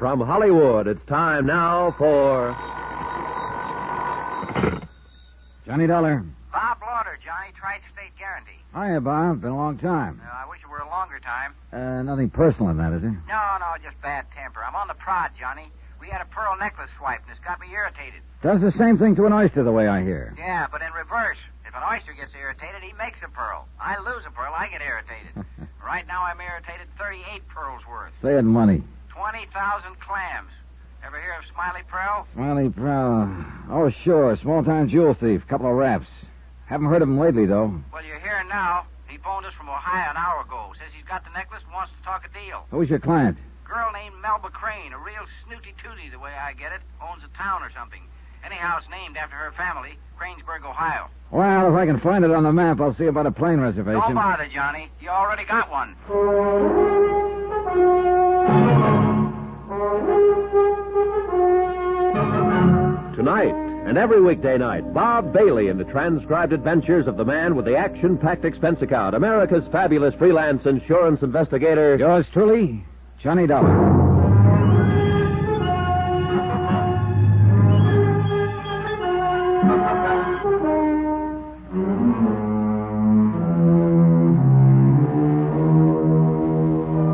From Hollywood, it's time now for... Johnny Dollar. Bob Lauder, Johnny, Tri-State Guarantee. Hiya, Bob. Been a long time. I wish it were a longer time. Nothing personal in that, is it? No, just bad temper. I'm on the prod, Johnny. We had a pearl necklace swiped, and it's got me irritated. Does the same thing to an oyster, the way I hear. Yeah, but in reverse. If an oyster gets irritated, he makes a pearl. I lose a pearl, I get irritated. Right now, I'm irritated 38 pearls worth. Say it in money. 20,000 clams. Ever hear of Smiley Pearl? Smiley Pearl. Oh, sure. Small-time jewel thief. Couple of raps. Haven't heard of him lately, though. Well, you're here now. He phoned us from Ohio an hour ago. Says he's got the necklace and wants to talk a deal. Who's your client? Girl named Melba Crane, a real snooty-tooty, the way I get it. Owns a town or something. Anyhow, it's named after her family, Cranesburg, Ohio. Well, if I can find it on the map, I'll see about a plane reservation. Don't bother, Johnny. You already got one. Tonight and every weekday night, Bob Bailey in the transcribed adventures of the man with the action-packed expense account, America's fabulous freelance insurance investigator. Yours truly, Johnny Dollar.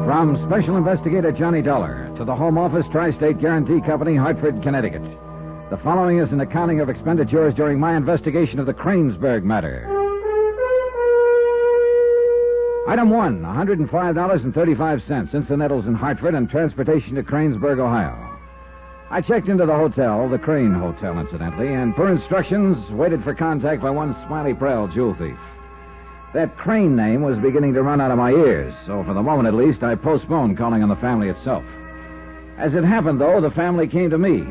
From Special Investigator Johnny Dollar to the Home Office Tri-State Guarantee Company, Hartford, Connecticut. The following is an accounting of expenditures during my investigation of the Cranesburg matter. Item 1, $105.35, incidentals in Hartford and transportation to Cranesburg, Ohio. I checked into the hotel, the Crane Hotel, incidentally, and per instructions, waited for contact by one Smiley Pearl jewel thief. That Crane name was beginning to run out of my ears, so for the moment at least, I postponed calling on the family itself. As it happened, though, the family came to me,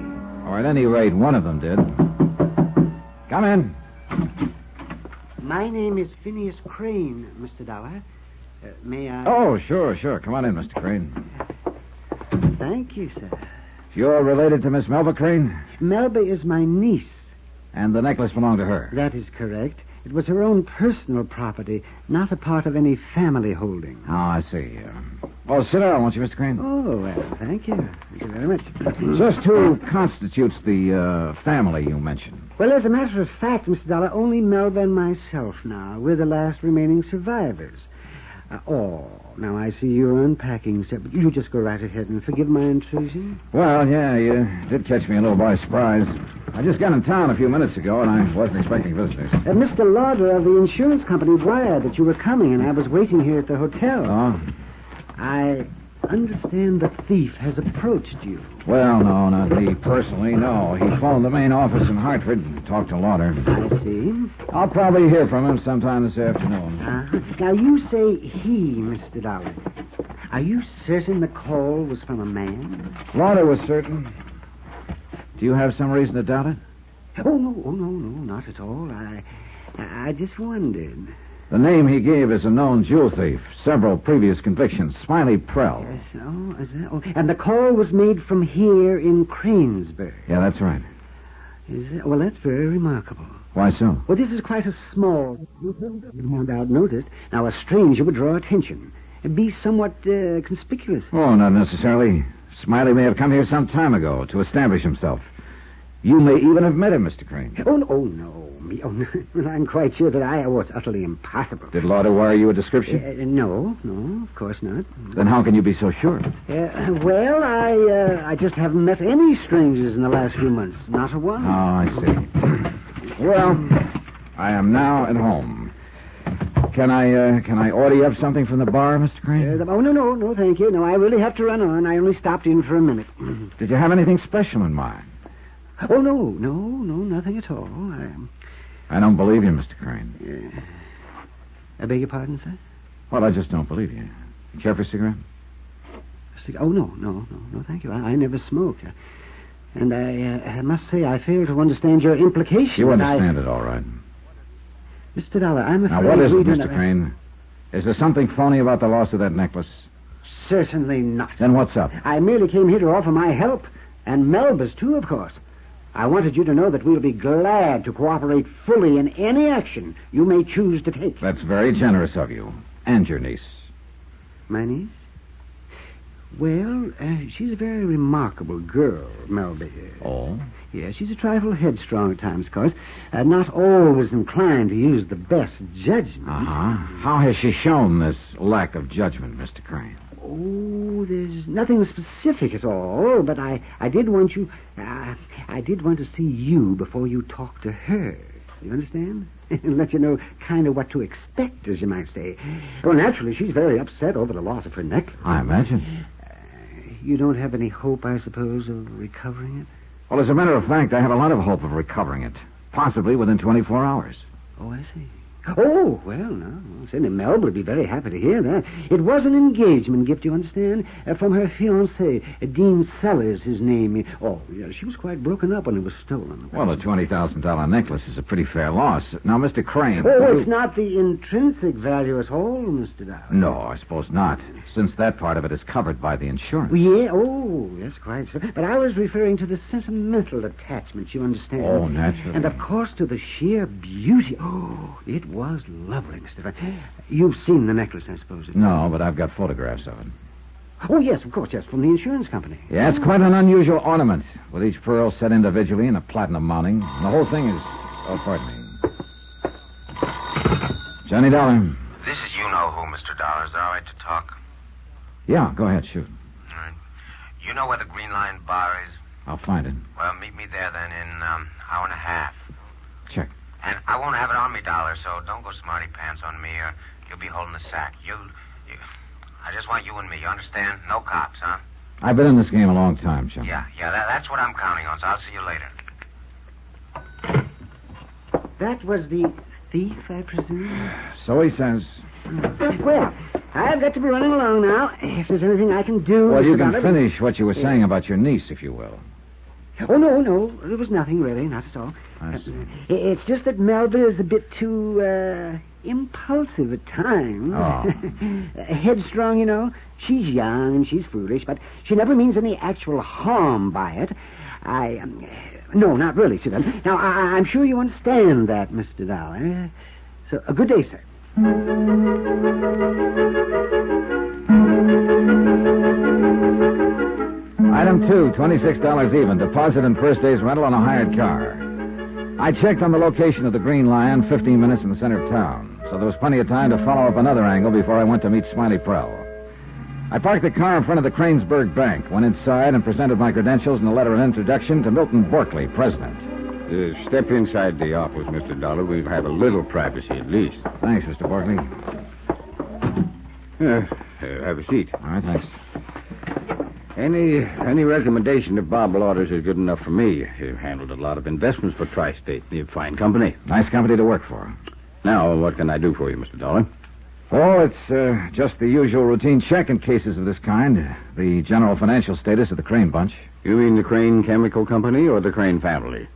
or at any rate, one of them did. Come in. My name is Phineas Crane, Mr. Dollar. May I... Oh, sure. Come on in, Mr. Crane. Thank you, sir. You're related to Miss Melba Crane? Melba is my niece. And the necklace belonged to her? That is correct. It was her own personal property, not a part of any family holding. Oh, I see. Well, sit down, won't you, Mr. Crane? Oh, well, thank you. Thank you very much. Just who constitutes the family you mentioned? Well, as a matter of fact, Mr. Dollar, only Melba and myself now. We're the last remaining survivors. Now I see you're unpacking, sir. But you just go right ahead and forgive my intrusion. Well, yeah, you did catch me a little by surprise. I just got in town a few minutes ago, and I wasn't expecting visitors. Mr. Lauder of the insurance company wired that you were coming, and I was waiting here at the hotel. Oh? I understand the thief has approached you. Well, no, not me personally, no. He phoned the main office in Hartford and talked to Lauder. I see. I'll probably hear from him sometime this afternoon. Now, you say he, Mr. Dollar. Are you certain the call was from a man? Lauder was certain. Do you have some reason to doubt it? Oh, no, not at all. I just wondered. The name he gave is a known jewel thief. Several previous convictions. Smiley Pearl. Yes, is that? Oh, and the call was made from here in Cranesburg. Yeah, that's right. Is that? Well, that's very remarkable. Why so? Well, this is quite a small... No doubt noticed. Now, a stranger would draw attention. And be somewhat conspicuous. Oh, not necessarily. Smiley may have come here some time ago to establish himself. You may even have met him, Mr. Crane. Oh, no. I'm quite sure that it's utterly impossible. Did Lauder wire you a description? No, of course not. Then how can you be so sure? Well, I just haven't met any strangers in the last few months. Not a one. Oh, I see. Well, I am now at home. Can I order you up something from the bar, Mr. Crane? No, thank you. No, I really have to run on. I only stopped in for a minute. Did you have anything special in mind? Oh, no, nothing at all. I don't believe you, Mr. Crane. I beg your pardon, sir? Well, I just don't believe you. Care for a cigarette? Oh, no, thank you. I never smoked. And I must say I fail to understand your implication. You understand it all right. Mr. Dollar, I'm afraid... Now, what is it, Mr. Crane? Is there something phony about the loss of that necklace? Certainly not. Then what's up? I merely came here to offer my help. And Melba's, too, of course. I wanted you to know that we'll be glad to cooperate fully in any action you may choose to take. That's very generous of you. And your niece. My niece? Well, she's a very remarkable girl, Melba is. Oh? Yeah, she's a trifle headstrong at times, of course. Not always inclined to use the best judgment. Uh-huh. How has she shown this lack of judgment, Mr. Crane? Oh, there's nothing specific at all, but I did want you... I did want to see you before you talk to her. You understand? And let you know kind of what to expect, as you might say. Well, naturally, she's very upset over the loss of her necklace. I imagine. You don't have any hope, I suppose, of recovering it? Well, as a matter of fact, I have a lot of hope of recovering it. Possibly within 24 hours. Oh, I see. Oh, well, no. Certainly Melba would be very happy to hear that. It was an engagement gift, you understand, from her fiancé, Dean Sellers, his name. Oh, yeah, she was quite broken up when it was stolen. Well, a $20,000 necklace is a pretty fair loss. Now, Mr. Crane... Oh, it's not the intrinsic value at all, Mr. Dow. No, I suppose not, since that part of it is covered by the insurance. Yeah, oh, yes, quite so. But I was referring to the sentimental attachment, you understand. Oh, naturally. And, of course, to the sheer beauty. Oh, it was lovely, Mr. Van. You've seen the necklace, I suppose. No, but I've got photographs of it. Oh, yes, of course, yes, from the insurance company. Yeah, it's quite an unusual ornament, with each pearl set individually in a platinum mounting. And the whole thing is... Oh, pardon me. Johnny Dollar. This is you-know-who, Mr. Dollar. Is it all right to talk? Yeah, go ahead, shoot. All right. You know where the Green Line bar is? I'll find it. Well, meet me there then in hour and a half. Check. And I won't have it on me, Dollar, so don't go smarty pants on me or you'll be holding the sack. I just want you and me, you understand? No cops, huh? I've been in this game a long time, Chum. Yeah, that's what I'm counting on, so I'll see you later. That was the thief, I presume? So he says. Well, I've got to be running along now. If there's anything I can do... Well, you Mr. can Dollar... finish what you were saying about your niece, if you will. Oh, no. There was nothing, really. Not at all. I see. It's just that Melba is a bit too, impulsive at times. Oh. Headstrong, you know. She's young and she's foolish, but she never means any actual harm by it. No, not really, she doesn't. Now, I'm sure you understand that, Mr. Dollar. So, a good day, sir. Item 2, $26 even. Deposit and first day's rental on a hired car. I checked on the location of the Green Lion, 15 minutes from the center of town, so there was plenty of time to follow up another angle before I went to meet Smiley Prell. I parked the car in front of the Cranesburg Bank, went inside and presented my credentials and a letter of introduction to Milton Borkley, president. Step inside the office, Mr. Dollar. We'll have a little privacy at least. Thanks, Mr. Borkley. Have a seat. All right, thanks. Any recommendation of Bob Lauders is good enough for me. You've handled a lot of investments for Tri-State. You're fine company. Nice company to work for. Now, what can I do for you, Mr. Dollar? Oh, it's just the usual routine check in cases of this kind. The general financial status of the Crane bunch. You mean the Crane Chemical Company or the Crane family?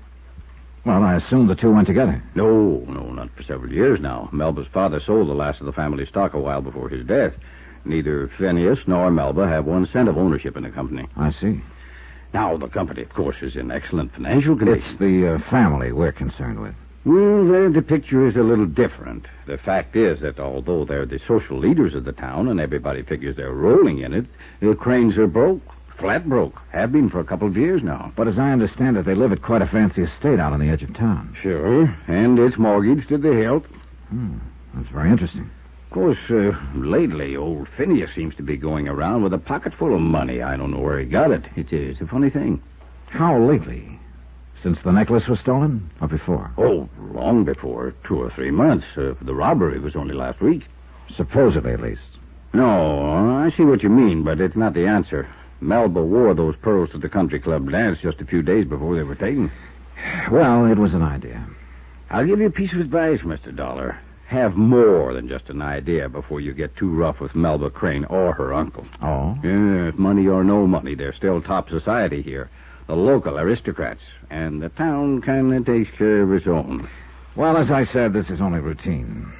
Well, I assume the two went together. No, not for several years now. Melba's father sold the last of the family stock a while before his death. Neither Phineas nor Melba have 1 cent of ownership in the company. I see. Now, the company, of course, is in excellent financial condition. It's the family we're concerned with. Well, the picture is a little different. The fact is that although they're the social leaders of the town and everybody figures they're rolling in it, the Cranes are broke. Flat broke. Have been for a couple of years now. But as I understand it, they live at quite a fancy estate out on the edge of town. Sure, and it's mortgaged to the hilt. That's very interesting. Of course, lately, old Phineas seems to be going around with a pocket full of money. I don't know where he got it. It's a funny thing. How lately? Since the necklace was stolen, or before? Oh, long before. 2 or 3 months. The robbery was only last week. Supposedly, at least. No, I see what you mean, but it's not the answer. Melba wore those pearls to the country club dance just a few days before they were taken. Well, it was an idea. I'll give you a piece of advice, Mr. Dollar. Have more than just an idea before you get too rough with Melba Crane or her uncle. Oh? Yeah, money or no money, they're still top society here. The local aristocrats. And the town kind of takes care of its own. Well, as I said, this is only routine.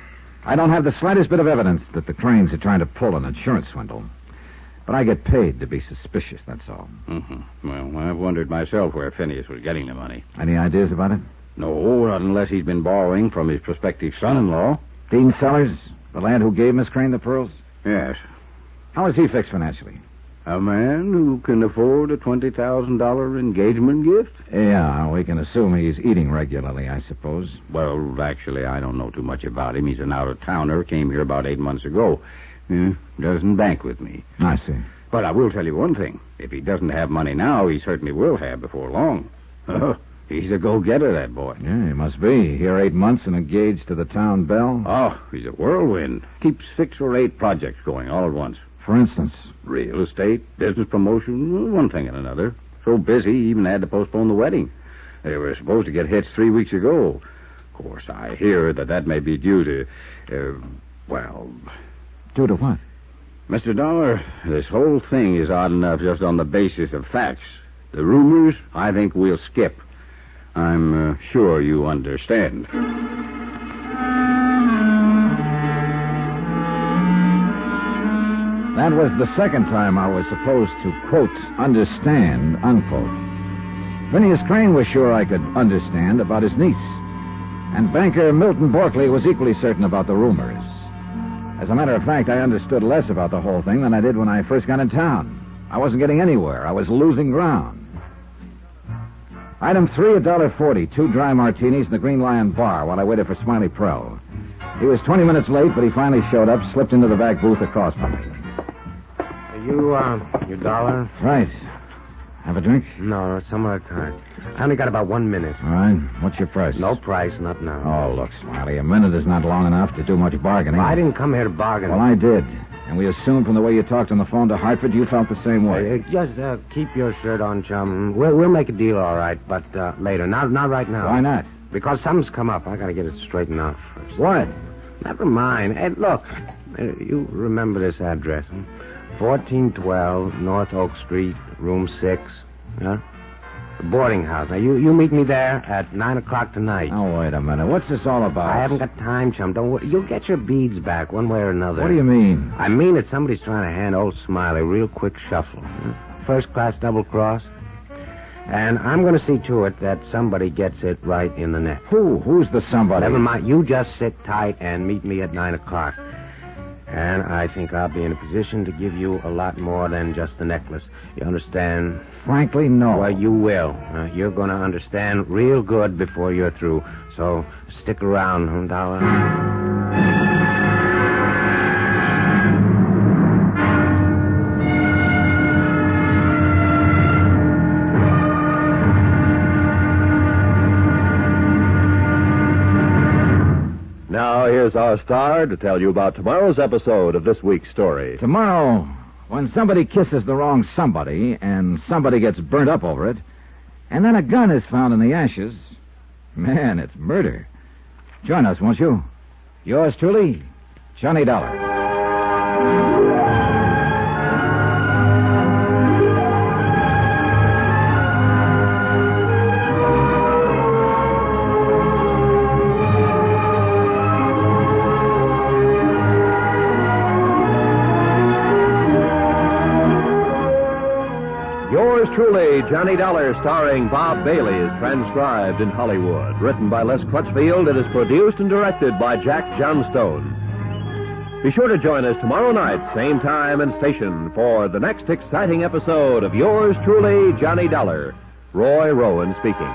I don't have the slightest bit of evidence that the Cranes are trying to pull an insurance swindle. But I get paid to be suspicious, that's all. Mm-hmm. Well, I've wondered myself where Phineas was getting the money. Any ideas about it? No, not unless he's been borrowing from his prospective son-in-law. Dean Sellers, the lad who gave Miss Crane the pearls? Yes. How is he fixed financially? A man who can afford a $20,000 engagement gift? Yeah, we can assume he's eating regularly, I suppose. Well, actually, I don't know too much about him. He's an out-of-towner, came here about 8 months ago. Doesn't bank with me. I see. But I will tell you one thing. If he doesn't have money now, he certainly will have before long. He's a go-getter, that boy. Yeah, he must be. Here 8 months and engaged to the town belle. Oh, he's a whirlwind. Keeps 6 or 8 projects going all at once. For instance? Real estate, business promotion, one thing and another. So busy, he even had to postpone the wedding. They were supposed to get hitched 3 weeks ago. Of course, I hear that may be due to, Due to what? Mr. Dollar, this whole thing is odd enough just on the basis of facts. The rumors, I think we'll skip. I'm sure you understand. That was the second time I was supposed to, quote, understand, unquote. Phineas Crane was sure I could understand about his niece. And banker Milton Borkley was equally certain about the rumors. As a matter of fact, I understood less about the whole thing than I did when I first got in town. I wasn't getting anywhere. I was losing ground. Item 3, $1.40, 2 dry martinis in the Green Lion Bar while I waited for Smiley Pro. He was 20 minutes late, but he finally showed up, slipped into the back booth across from me. Your dollar? Right. Have a drink? No, some other time. I only got about 1 minute. All right. What's your price? No price, not now. Oh, look, Smiley, a minute is not long enough to do much bargaining. I didn't come here to bargain. Well, I did. And we assumed from the way you talked on the phone to Hartford, you felt the same way. Just keep your shirt on, chum. We'll make a deal, all right, but later. Not right now. Why not? Because something's come up. I got to get it straightened out first. What? Never mind. Hey, look, you remember this address, huh? 1412 North Oak Street, room 6. Huh? The boarding house. Now, you meet me there at 9 o'clock tonight. Oh, wait a minute. What's this all about? I haven't got time, chum. Don't worry. You'll get your beads back one way or another. What do you mean? I mean that somebody's trying to hand old Smiley a real quick shuffle. Huh? First-class double cross. And I'm going to see to it that somebody gets it right in the neck. Who's the somebody? Never mind. You just sit tight and meet me at 9 o'clock. And I think I'll be in a position to give you a lot more than just the necklace. You understand? Frankly, no. Well, you will. You're going to understand real good before you're through. So stick around, Dollar. Now, here's our star to tell you about tomorrow's episode of this week's story. Tomorrow, when somebody kisses the wrong somebody, and somebody gets burnt up over it, and then a gun is found in the ashes, man, it's murder. Join us, won't you? Yours truly, Johnny Dollar. Yours truly, Johnny Dollar, starring Bob Bailey, is transcribed in Hollywood. Written by Les Crutchfield, it is produced and directed by Jack Johnstone. Be sure to join us tomorrow night, same time and station, for the next exciting episode of Yours truly, Johnny Dollar. Roy Rowan speaking.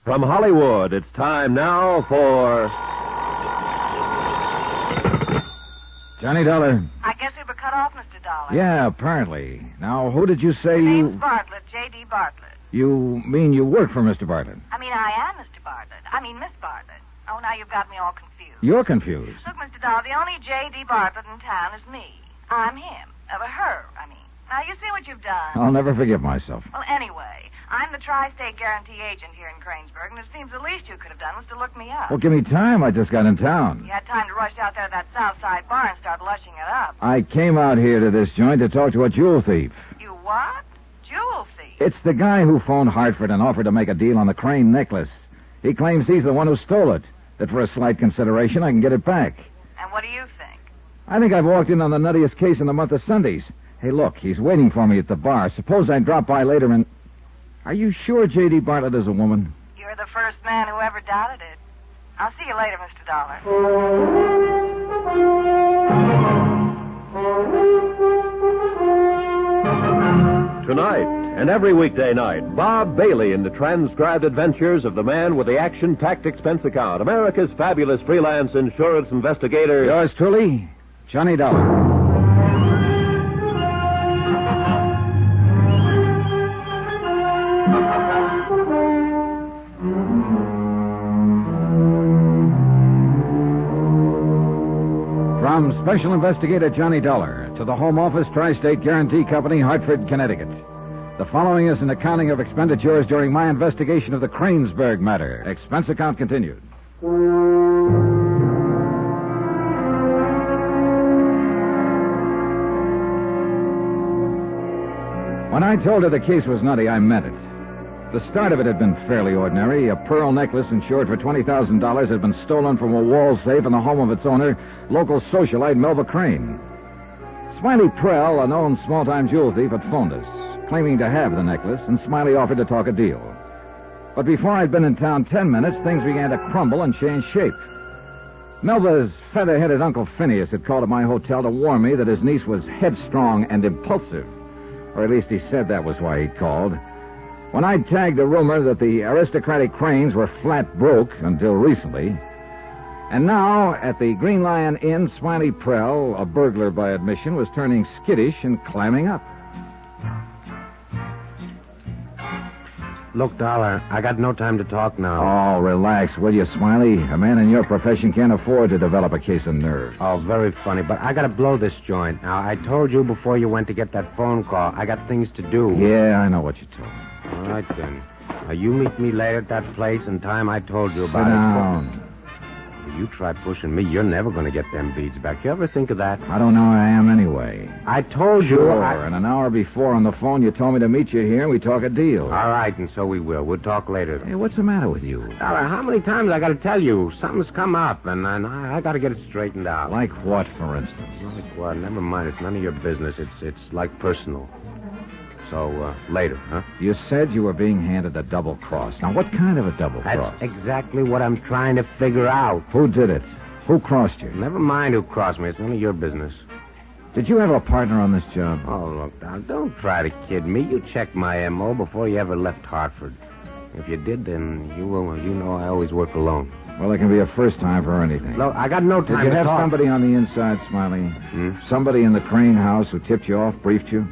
From Hollywood, it's time now for... Johnny Dollar. I guess we were cut off, Mr. Dollar. Yeah, apparently. Now, who did you say Name's you... Bartlett, J.D. Bartlett. You mean you work for Mr. Bartlett? I mean, I am Mr. Bartlett. I mean, Miss Bartlett. Oh, now you've got me all confused. You're confused. Look, Mr. Dollar, the only J.D. Bartlett in town is me. I'm him. Her, I mean. Now, you see what you've done? I'll never forgive myself. Well, anyway, I'm the tri-state guarantee agent here in Cranesburg, and it seems the least you could have done was to look me up. Well, give me time. I just got in town. You had time to rush out there to that South Side bar and start lushing it up. I came out here to this joint to talk to a jewel thief. You what? Jewel thief? It's the guy who phoned Hartford and offered to make a deal on the Crane necklace. He claims he's the one who stole it, that for a slight consideration I can get it back. And what do you think? I think I've walked in on the nuttiest case in the month of Sundays. Hey, look, he's waiting for me at the bar. Suppose I drop by later and... Are you sure J.D. Bartlett is a woman? You're the first man who ever doubted it. I'll see you later, Mr. Dollar. Tonight and every weekday night, Bob Bailey in the transcribed adventures of the man with the action-packed expense account, America's fabulous freelance insurance investigator. Yours truly, Johnny Dollar. From Special Investigator Johnny Dollar to the Home Office Tri-State Guarantee Company, Hartford, Connecticut. The following is an accounting of expenditures during my investigation of the Cranesburg matter. Expense account continued. When I told her the case was nutty, I meant it. The start of it had been fairly ordinary. A pearl necklace insured for $20,000 had been stolen from a wall safe in the home of its owner, local socialite Melba Crane. Smiley Prell, a known small-time jewel thief, had phoned us, claiming to have the necklace, and Smiley offered to talk a deal. But before I'd been in town 10 minutes, things began to crumble and change shape. Melba's feather-headed Uncle Phineas had called at my hotel to warn me that his niece was headstrong and impulsive. Or at least he said that was why he'd called. When I'd tagged a rumor that the aristocratic Cranes were flat broke until recently. And now, at the Green Lion Inn, Smiley Prell, a burglar by admission, was turning skittish and climbing up. Look, Dollar, I got no time to talk now. Oh, relax, will you, Smiley? A man in your profession can't afford to develop a case of nerves. Oh, very funny, but I gotta blow this joint. Now, I told you before you went to get that phone call, I got things to do. Yeah, I know what you told me. All right, then. Now, you meet me later at that place and time I told you about Sit down. If you try pushing me, you're never gonna get them beads back. You ever think of that? I don't know who I am anyway. I told you... Sure, and an hour before on the phone you told me to meet you here and we talk a deal. All right, and so we will. We'll talk later. Hey, what's the matter with you? Dollar, how many times I gotta tell you? Something's come up, and I gotta get it straightened out. Like what, for instance? Like what? Never mind. It's none of your business. It's like personal. So, later, huh? You said you were being handed a double cross. Now, what kind of a double cross? That's exactly what I'm trying to figure out. Who did it? Who crossed you? Never mind who crossed me. It's none of your business. Did you have a partner on this job? Oh, look, Don, don't try to kid me. You checked my M.O. before you ever left Hartford. If you did, then you know I always work alone. Well, there can be a first time for anything. Look, I got no time Did you to have talk. somebody on the inside, Smiley? Somebody in the Crane house who tipped you off, briefed you?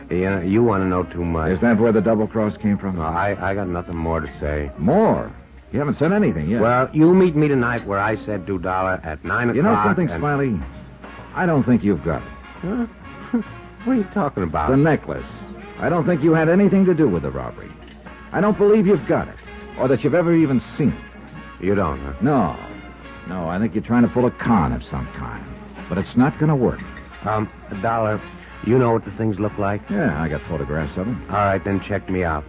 You want to know too much. Is that where the double cross came from? No, I got nothing more to say. More? You haven't said anything yet. Well, you meet me tonight where I said $2 at 9 o'clock. You know something, and... Smiley? I don't think you've got it. Huh? What are you talking about? The necklace. I don't think you had anything to do with the robbery. I don't believe you've got it, or that you've ever even seen it. You don't, huh? No, I think you're trying to pull a con of some kind. But it's not going to work. $1, you know what the things look like? Yeah, I got photographs of them. All right, then check me out.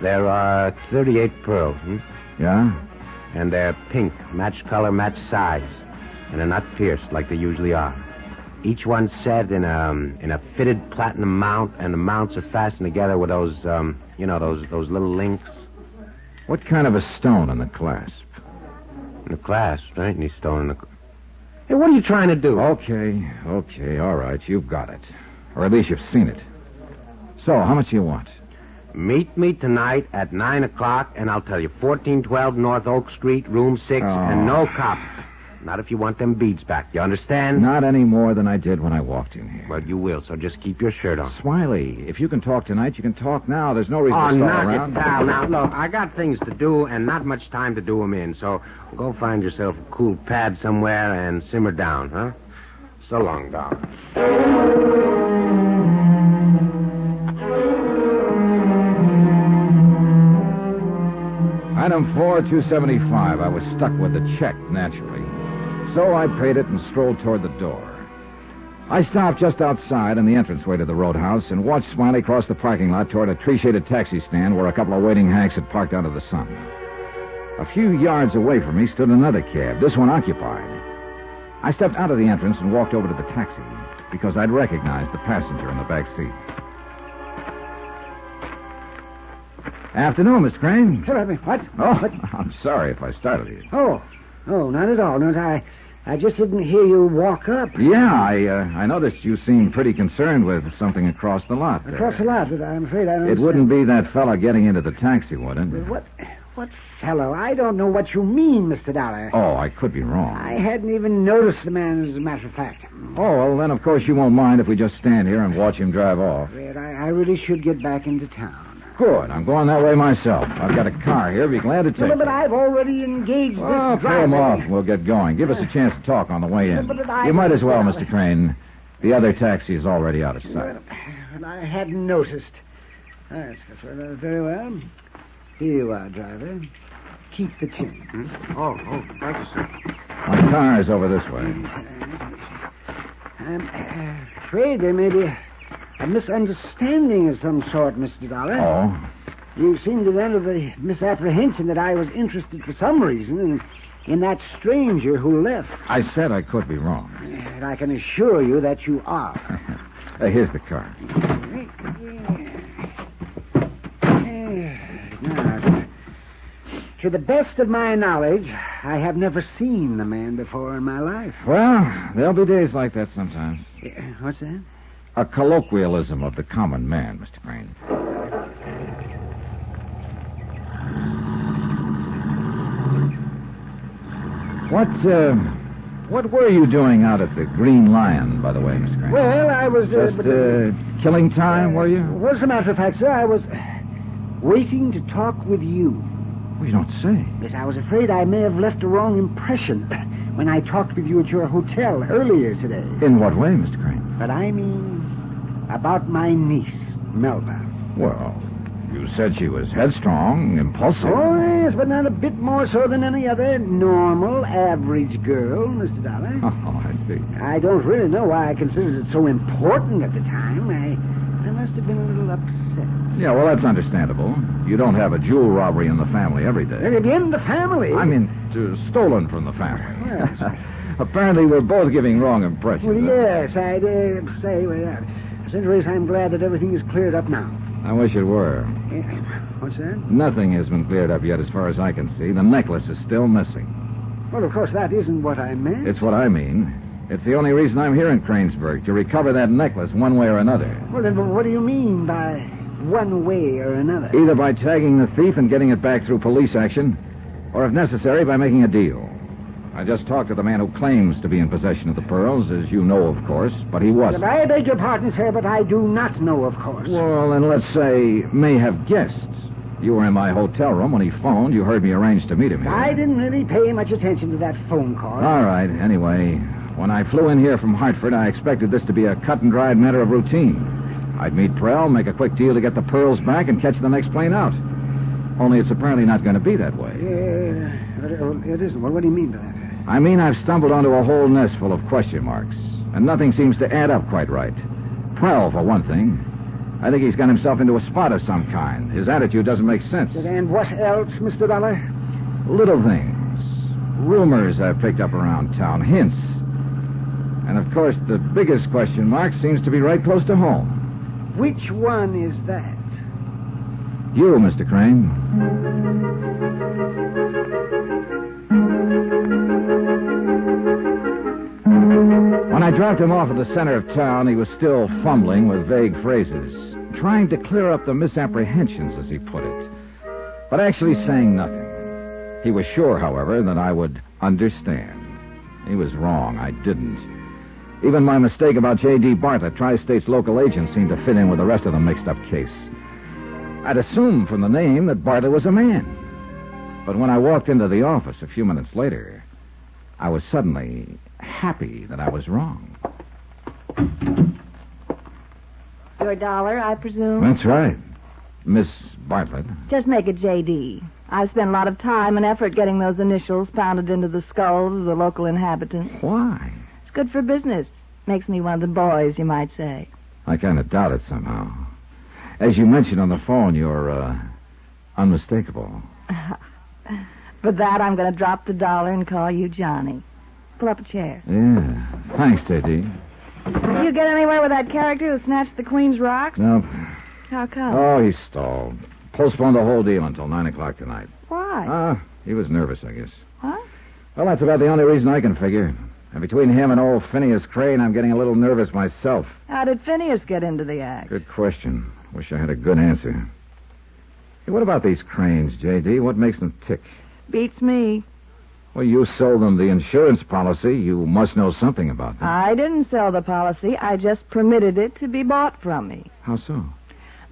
There are 38 pearls, Yeah? And they're pink, match color, match size. And they're not pierced like they usually are. Each one's set in a fitted platinum mount, and the mounts are fastened together with those, those little links. What kind of a stone in the clasp? In the clasp, right? And he's stone in the... Hey, what are you trying to do? Okay, all right, you've got it. Or at least you've seen it. So, how much do you want? Meet me tonight at 9 o'clock, and I'll tell you, 1412 North Oak Street, room 6, and no cop. Not if you want them beads back. You understand? Not any more than I did when I walked in here. Well, you will, so just keep your shirt on. Smiley, if you can talk tonight, you can talk now. There's no reason Oh, to stall knock around. it down. Now, look, I got things to do and not much time to do them in, so go find yourself a cool pad somewhere and simmer down, huh? So long, Doc. Item 4, $275. I was stuck with the check, naturally. So I paid it and strolled toward the door. I stopped just outside in the entranceway to the roadhouse and watched Smiley cross the parking lot toward a tree-shaded taxi stand where a couple of waiting hacks had parked out of the sun. A few yards away from me stood another cab, this one occupied. I stepped out of the entrance and walked over to the taxi because I'd recognized the passenger in the back seat. Afternoon, Mr. Crane. Hello, what? Oh, What? I'm sorry if I startled you. Oh, not at all. No, I just didn't hear you walk up. Yeah, I noticed you seemed pretty concerned with something across the lot there. Across the lot, but I'm afraid I don't It wouldn't be that fella getting into the taxi, would it? What fellow? I don't know what you mean, Mr. Dollar. Oh, I could be wrong. I hadn't even noticed the man, as a matter of fact. Oh, well, then, of course, you won't mind if we just stand here and watch him drive off. Fred, I really should get back into town. Good. I'm going that way myself. I've got a car here. Be glad to take No, but it. I've already engaged Well, this pay driver. him off. We'll get going. Give us a chance to talk on the way in. But I- You might as well, Mr. Crane. The other taxi is already out of sight. Well, I hadn't noticed. That's very well. Here you are, driver. Keep the change. Oh, thank you, sir. My car is over this way. I'm afraid there may be a misunderstanding of some sort, Mr. Dollar. Oh? You seem to be under the misapprehension that I was interested for some reason in that stranger who left. I said I could be wrong. And I can assure you that you are. Here's the car. Now, to the best of my knowledge, I have never seen the man before in my life. Well, there'll be days like that sometimes. What's that? A colloquialism of the common man, Mr. Crane. What were you doing out at the Green Lion, by the way, Mr. Crane? Well, I was... Just killing time, were you? Well, as a matter of fact, sir, I was waiting to talk with you. Well, you don't say. Yes, I was afraid I may have left a wrong impression when I talked with you at your hotel earlier today. In what way, Mr. Crane? But I mean about my niece, Melba. Well, you said she was headstrong, impulsive. Oh, yes, but not a bit more so than any other normal, average girl, Mr. Dollar. Oh, I see. I don't really know why I considered it so important at the time. I must have been a little upset. Yeah, well, that's understandable. You don't have a jewel robbery in the family every day. In the family? I mean, stolen from the family. Yes. Apparently, we're both giving wrong impressions. Well, yes, I dare say we are. At any rate, I'm glad that everything is cleared up now. I wish it were. What's that? Nothing has been cleared up yet as far as I can see. The necklace is still missing. Well, of course, that isn't what I meant. It's what I mean. It's the only reason I'm here in Cranesburg, to recover that necklace one way or another. Well, then what do you mean by one way or another? Either by tagging the thief and getting it back through police action, or if necessary, by making a deal. I just talked to the man who claims to be in possession of the pearls, as you know, of course, but he wasn't. I beg your pardon, sir, but I do not know, of course. Well, then let's say, may have guessed. You were in my hotel room when he phoned. You heard me arrange to meet him here. I didn't really pay much attention to that phone call. All right. Anyway, when I flew in here from Hartford, I expected this to be a cut-and-dried matter of routine. I'd meet Prell, make a quick deal to get the pearls back, and catch the next plane out. Only it's apparently not going to be that way. It isn't. Well, what do you mean by that? I mean, I've stumbled onto a whole nest full of question marks, and nothing seems to add up quite right. Prell, for one thing. I think he's got himself into a spot of some kind. His attitude doesn't make sense. And what else, Mr. Dollar? Little things. Rumors I've picked up around town. Hints. And, of course, the biggest question mark seems to be right close to home. Which one is that? You, Mr. Crane. When I dropped him off at the center of town, he was still fumbling with vague phrases, trying to clear up the misapprehensions, as he put it, but actually saying nothing. He was sure, however, that I would understand. He was wrong. I didn't. Even my mistake about J.D. Bartlett, Tri-State's local agent, seemed to fit in with the rest of the mixed-up case. I'd assumed from the name that Bartlett was a man. But when I walked into the office a few minutes later, I was suddenly happy that I was wrong. Your dollar, I presume? That's right. Miss Bartlett. Just make it J.D. I've spent a lot of time and effort getting those initials pounded into the skulls of the local inhabitants. Why? It's good for business. Makes me one of the boys, you might say. I kind of doubt it somehow. As you mentioned on the phone, you're, unmistakable. For that, I'm going to drop the dollar and call you Johnny. Pull up a chair. Yeah. Thanks, J.D. Did you get anywhere with that character who snatched the Queen's rocks? Nope. How come? Oh, he stalled. Postponed the whole deal until 9 o'clock tonight. Why? He was nervous, I guess. What? Well, that's about the only reason I can figure. And between him and old Phineas Crane, I'm getting a little nervous myself. How did Phineas get into the act? Good question. Wish I had a good answer. Hey, what about these Cranes, J.D.? What makes them tick? Beats me. Well, you sold them the insurance policy. You must know something about them. I didn't sell the policy. I just permitted it to be bought from me. How so?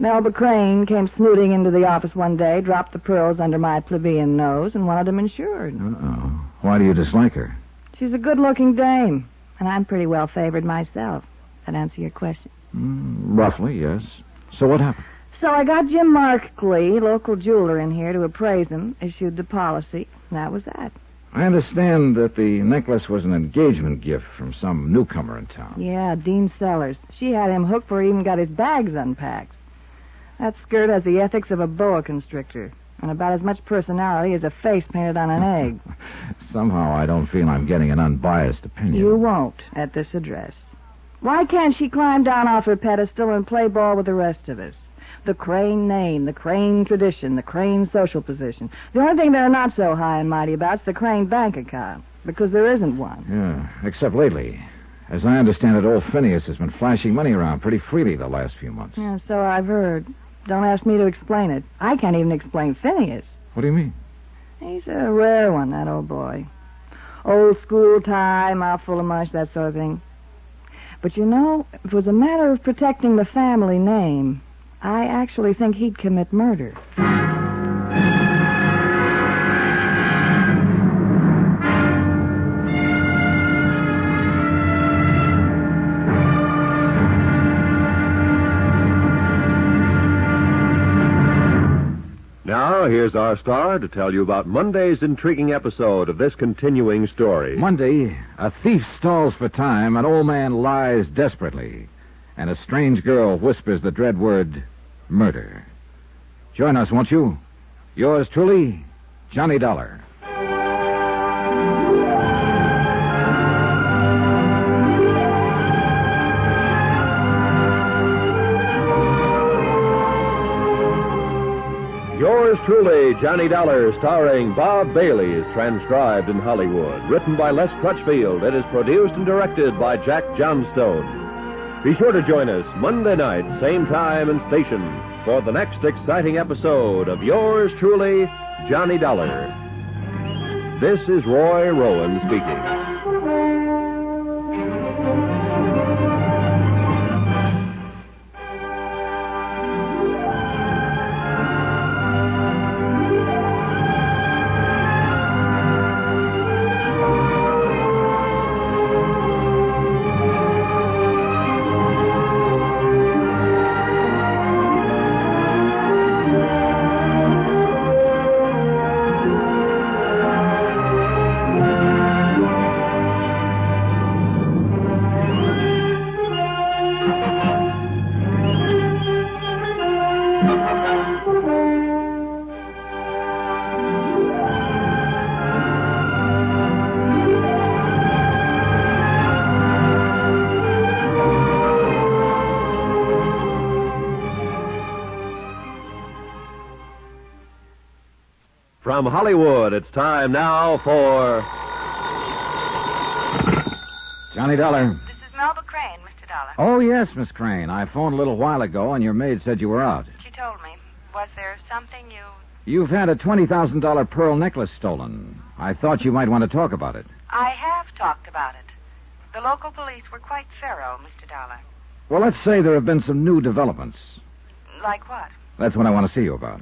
Melba Crane came snooting into the office one day, dropped the pearls under my plebeian nose, and wanted them insured. Uh-oh. Why do you dislike her? She's a good-looking dame, and I'm pretty well favored myself. That answer your question? Roughly, yes. So what happened? So I got Jim Markley, local jeweler, in here to appraise him, issued the policy, and that was that. I understand that the necklace was an engagement gift from some newcomer in town. Yeah, Dean Sellers. She had him hooked before he even got his bags unpacked. That skirt has the ethics of a boa constrictor, and about as much personality as a face painted on an egg. Somehow I don't feel I'm getting an unbiased opinion. You won't at this address. Why can't she climb down off her pedestal and play ball with the rest of us? The Crane name, the Crane tradition, the Crane social position. The only thing they're not so high and mighty about is the Crane bank account, because there isn't one. Yeah, except lately. As I understand it, old Phineas has been flashing money around pretty freely the last few months. Yeah, so I've heard. Don't ask me to explain it. I can't even explain Phineas. What do you mean? He's a rare one, that old boy. Old school tie, mouth full of mush, that sort of thing. But you know, if it was a matter of protecting the family name, I actually think he'd commit murder. Now, here's our star to tell you about Monday's intriguing episode of this continuing story. Monday, a thief stalls for time, an old man lies desperately, and a strange girl whispers the dread word, murder. Join us, won't you? Yours truly, Johnny Dollar. Yours truly, Johnny Dollar, starring Bob Bailey, is transcribed in Hollywood. Written by Les Crutchfield. It is produced and directed by Jack Johnstone. Be sure to join us Monday night, same time and station, for the next exciting episode of Yours truly, Johnny Dollar. This is Roy Rowan speaking. From Hollywood, it's time now for... Johnny Dollar. This is Melba Crane, Mr. Dollar. Oh, yes, Miss Crane. I phoned a little while ago, and your maid said you were out. She told me. Was there something you... You've had a $20,000 pearl necklace stolen. I thought you might want to talk about it. I have talked about it. The local police were quite thorough, Mr. Dollar. Well, let's say there have been some new developments. Like what? That's what I want to see you about.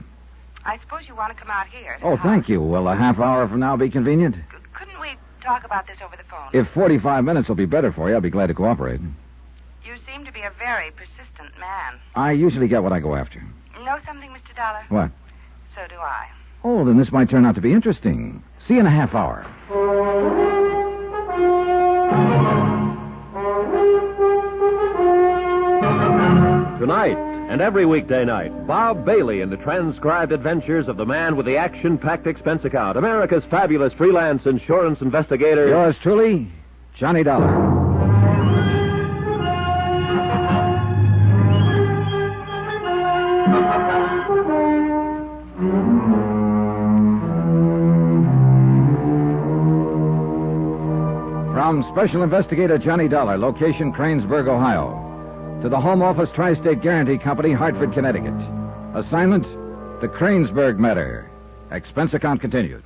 I suppose you want to come out here. Oh, thank you. Will a half hour from now be convenient? Couldn't we talk about this over the phone? If 45 minutes will be better for you, I'll be glad to cooperate. You seem to be a very persistent man. I usually get what I go after. Know something, Mr. Dollar? What? So do I. Oh, then this might turn out to be interesting. See you in a half hour. Tonight and every weekday night, Bob Bailey in the transcribed adventures of the man with the action-packed expense account, America's fabulous freelance insurance investigator. Yours truly, Johnny Dollar. From Special Investigator Johnny Dollar, location Cranesburg, Ohio, to the Home Office Tri-State Guarantee Company, Hartford, Connecticut. Assignment, the Cranesburg matter. Expense account continued.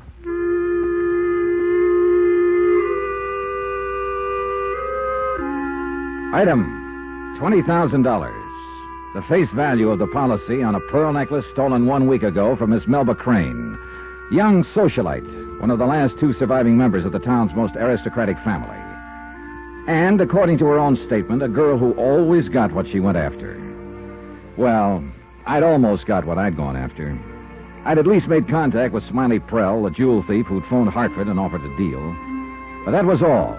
Item, $20,000. The face value of the policy on a pearl necklace stolen 1 week ago from Miss Melba Crane, young socialite, one of the last two surviving members of the town's most aristocratic family. And, according to her own statement, a girl who always got what she went after. Well, I'd almost got what I'd gone after. I'd at least made contact with Smiley Prell, the jewel thief who'd phoned Hartford and offered a deal. But that was all.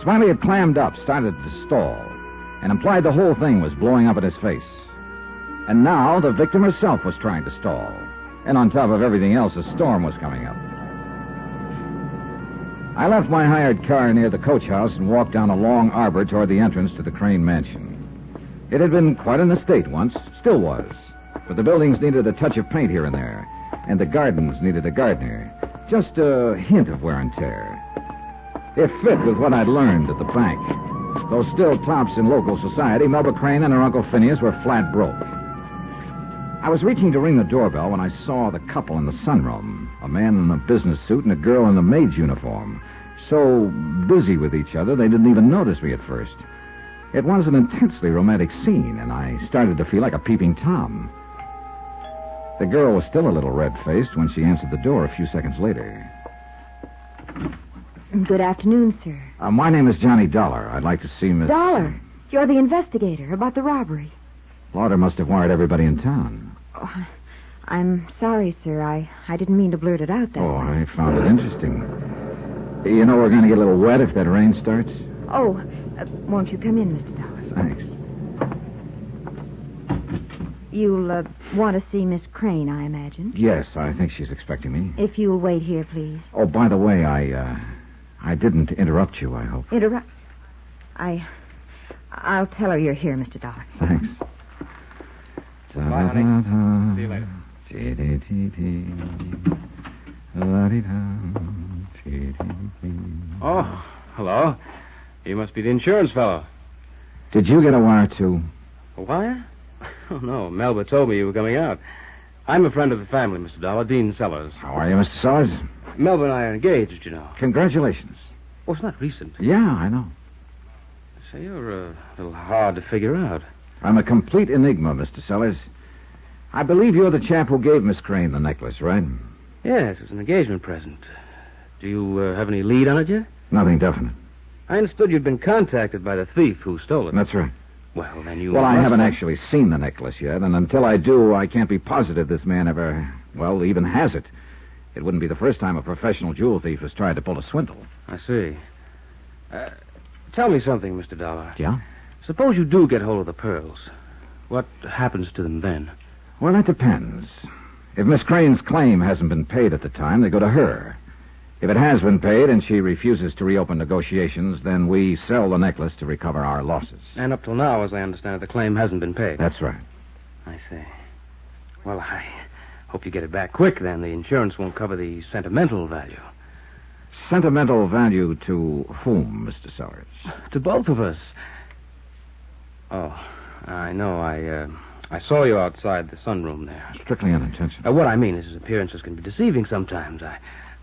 Smiley had clammed up, started to stall, and implied the whole thing was blowing up in his face. And now the victim herself was trying to stall. And on top of everything else, a storm was coming up. I left my hired car near the coach house and walked down a long arbor toward the entrance to the Crane mansion. It had been quite an estate once, still was, but the buildings needed a touch of paint here and there, and the gardens needed a gardener. Just a hint of wear and tear. It fit with what I'd learned at the bank. Though still tops in local society, Melba Crane and her Uncle Phineas were flat broke. I was reaching to ring the doorbell when I saw the couple in the sunroom, a man in a business suit and a girl in the maid's uniform, so busy with each other they didn't even notice me at first. It was an intensely romantic scene, and I started to feel like a peeping Tom. The girl was still a little red-faced when she answered the door a few seconds later. Good afternoon, sir. My name is Johnny Dollar. I'd like to see Miss... Dollar? You're the investigator about the robbery. Lauder must have wired everybody in town. Oh, I'm sorry, sir. I didn't mean to blurt it out that way. I found it interesting. You know we're going to get a little wet if that rain starts? Oh, won't you come in, Mr. Dollar? Thanks. You'll want to see Miss Crane, I imagine. Yes, I think she's expecting me. If you'll wait here, please. Oh, by the way, I didn't interrupt you, I hope. Interrupt? I'll tell her you're here, Mr. Dollar. Thanks. Bye, honey. See you later. Oh, hello. You must be the insurance fellow. Did you get a wire, too? A wire? Oh, no. Melba told me you were coming out. I'm a friend of the family, Mr. Dollar, Dean Sellers. How are you, Mr. Sellers? Melba and I are engaged, you know. Congratulations. Oh, it's not recent. Yeah, I know. Say, you're a little hard to figure out. I'm a complete enigma, Mr. Sellers. I believe you're the chap who gave Miss Crane the necklace, right? Yes, it was an engagement present. Do you have any lead on it yet? Nothing definite. I understood you'd been contacted by the thief who stole it. That's right. Well, then you... Well, I haven't actually seen the necklace yet, and until I do, I can't be positive this man ever, even has it. It wouldn't be the first time a professional jewel thief has tried to pull a swindle. I see. Tell me something, Mr. Dollar. Yeah? Suppose you do get hold of the pearls. What happens to them then? Well, that depends. If Miss Crane's claim hasn't been paid at the time, they go to her. If it has been paid and she refuses to reopen negotiations, then we sell the necklace to recover our losses. And up till now, as I understand it, the claim hasn't been paid. That's right. I see. Well, I hope you get it back quick, then. The insurance won't cover the sentimental value. Sentimental value to whom, Mr. Sellers? To both of us. Oh, I know. I saw you outside the sunroom there. Strictly unintentional. What I mean is his appearances can be deceiving sometimes. I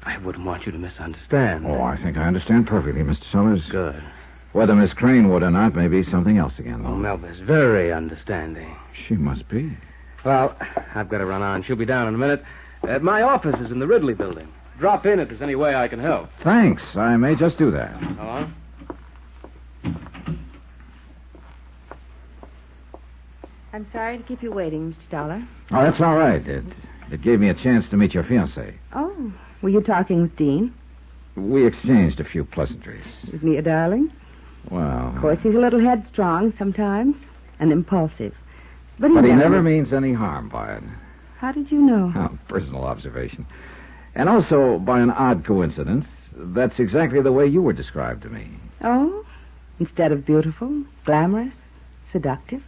I wouldn't want you to misunderstand. Oh, I think I understand perfectly, Mr. Sellers. Good. Whether Miss Crane would or not may be something else again, though. Oh, Melba's very understanding. She must be. Well, I've got to run on. She'll be down in a minute. My office is in the Ridley building. Drop in if there's any way I can help. Thanks. I may just do that. Hello? I'm sorry to keep you waiting, Mr. Dollar. Oh, that's all right. It gave me a chance to meet your fiancé. Oh, were you talking with Dean? We exchanged a few pleasantries. Isn't he a darling? Well... Of course, he's a little headstrong sometimes and impulsive. But he never means any harm by it. How did you know? Oh, personal observation. And also, by an odd coincidence, that's exactly the way you were described to me. Oh? Instead of beautiful, glamorous, seductive?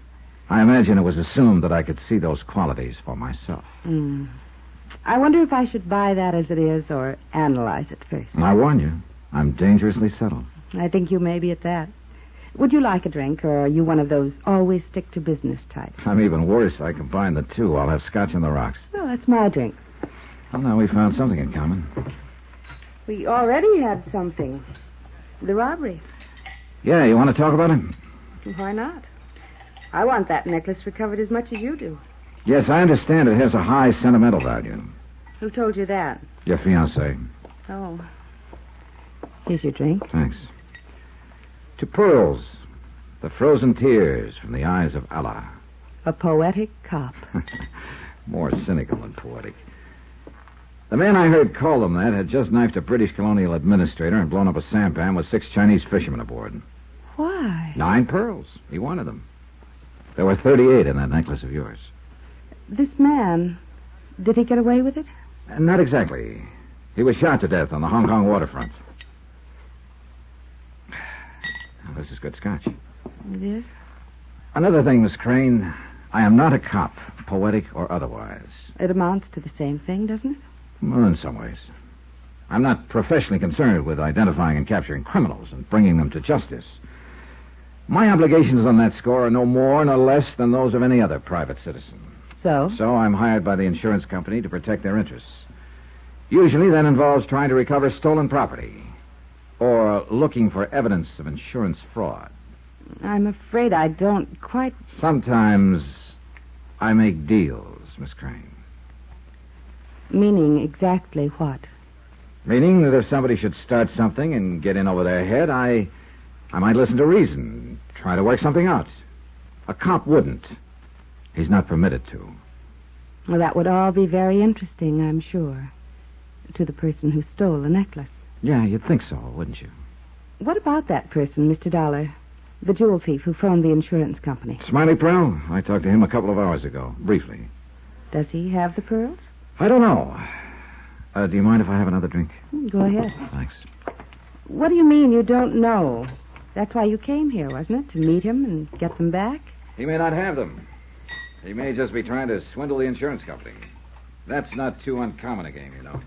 I imagine it was assumed that I could see those qualities for myself. I wonder if I should buy that as it is or analyze it first. I warn you, I'm dangerously subtle. I think you may be at that. Would you like a drink, or are you one of those always stick-to-business types? I'm even worse. I combine the two. I'll have scotch on the rocks. Oh, that's my drink. Well, now we found something in common. We already had something. The robbery. Yeah, you want to talk about it? Why not? I want that necklace recovered as much as you do. Yes, I understand it has a high sentimental value. Who told you that? Your fiancé. Oh. Here's your drink. Thanks. To pearls, the frozen tears from the eyes of Allah. A poetic cop. More cynical than poetic. The man I heard call them that had just knifed a British colonial administrator and blown up a sampan with 6 Chinese fishermen aboard. Why? 9 pearls. He wanted them. There were 38 in that necklace of yours. This man, did he get away with it? Not exactly. He was shot to death on the Hong Kong waterfront. Now, this is good scotch. It is? Another thing, Miss Crane. I am not a cop, poetic or otherwise. It amounts to the same thing, doesn't it? Well, in some ways. I'm not professionally concerned with identifying and capturing criminals and bringing them to justice. My obligations on that score are no more nor less than those of any other private citizen. So? So I'm hired by the insurance company to protect their interests. Usually that involves trying to recover stolen property or looking for evidence of insurance fraud. I'm afraid I don't quite... Sometimes I make deals, Miss Crane. Meaning exactly what? Meaning that if somebody should start something and get in over their head, I might listen to reason, try to work something out. A cop wouldn't. He's not permitted to. Well, that would all be very interesting, I'm sure. To the person who stole the necklace. Yeah, you'd think so, wouldn't you? What about that person, Mr. Dollar? The jewel thief who phoned the insurance company. Smiley Pearl? I talked to him a couple of hours ago, briefly. Does he have the pearls? I don't know. Do you mind if I have another drink? Go ahead. Thanks. What do you mean you don't know? That's why you came here, wasn't it? To meet him and get them back? He may not have them. He may just be trying to swindle the insurance company. That's not too uncommon a game, you know.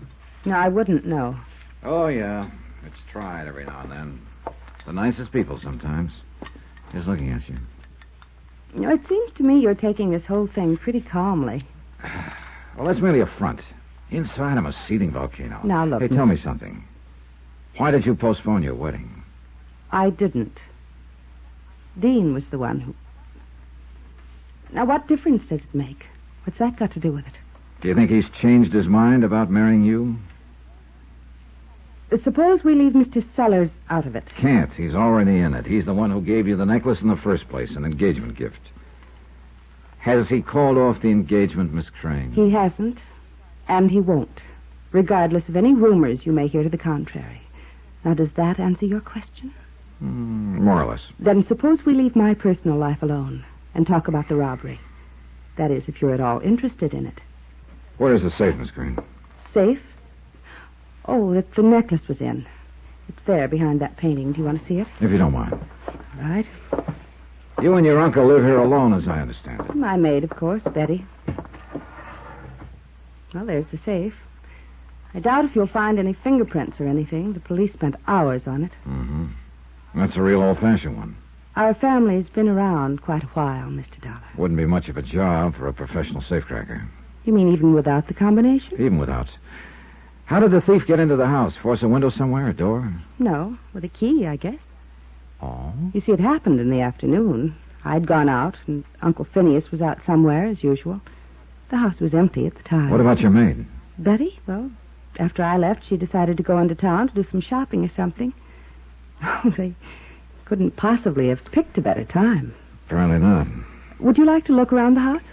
No, I wouldn't know. Oh, yeah. It's tried every now and then. The nicest people sometimes. Just looking at you. You know, it seems to me you're taking this whole thing pretty calmly. Well, that's merely a front. Inside, I'm a seething volcano. Now, look... Hey, tell me something. Why did you postpone your wedding? I didn't. Dean was the one who... Now, what difference does it make? What's that got to do with it? Do you think he's changed his mind about marrying you? Suppose we leave Mr. Sellers out of it. Can't. He's already in it. He's the one who gave you the necklace in the first place, an engagement gift. Has he called off the engagement, Miss Crane? He hasn't, and he won't, regardless of any rumors you may hear to the contrary. Now, does that answer your question? More or less. Then suppose we leave my personal life alone and talk about the robbery. That is, if you're at all interested in it. Where is the safe, Miss Crane? Safe? Oh, that the necklace was in. It's there behind that painting. Do you want to see it? If you don't mind. All right. You and your uncle live here alone, as I understand it. My maid, of course, Betty. Well, there's the safe. I doubt if you'll find any fingerprints or anything. The police spent hours on it. Mm-hmm. That's a real old-fashioned one. Our family's been around quite a while, Mr. Dollar. Wouldn't be much of a job for a professional safecracker. You mean even without the combination? Even without. How did the thief get into the house? Force a window somewhere, a door? No, with a key, I guess. Oh? You see, it happened in the afternoon. I'd gone out, and Uncle Phineas was out somewhere, as usual. The house was empty at the time. What about your maid? Betty? Well, after I left, she decided to go into town to do some shopping or something. Oh, they couldn't possibly have picked a better time. Apparently not. Would you like to look around the house?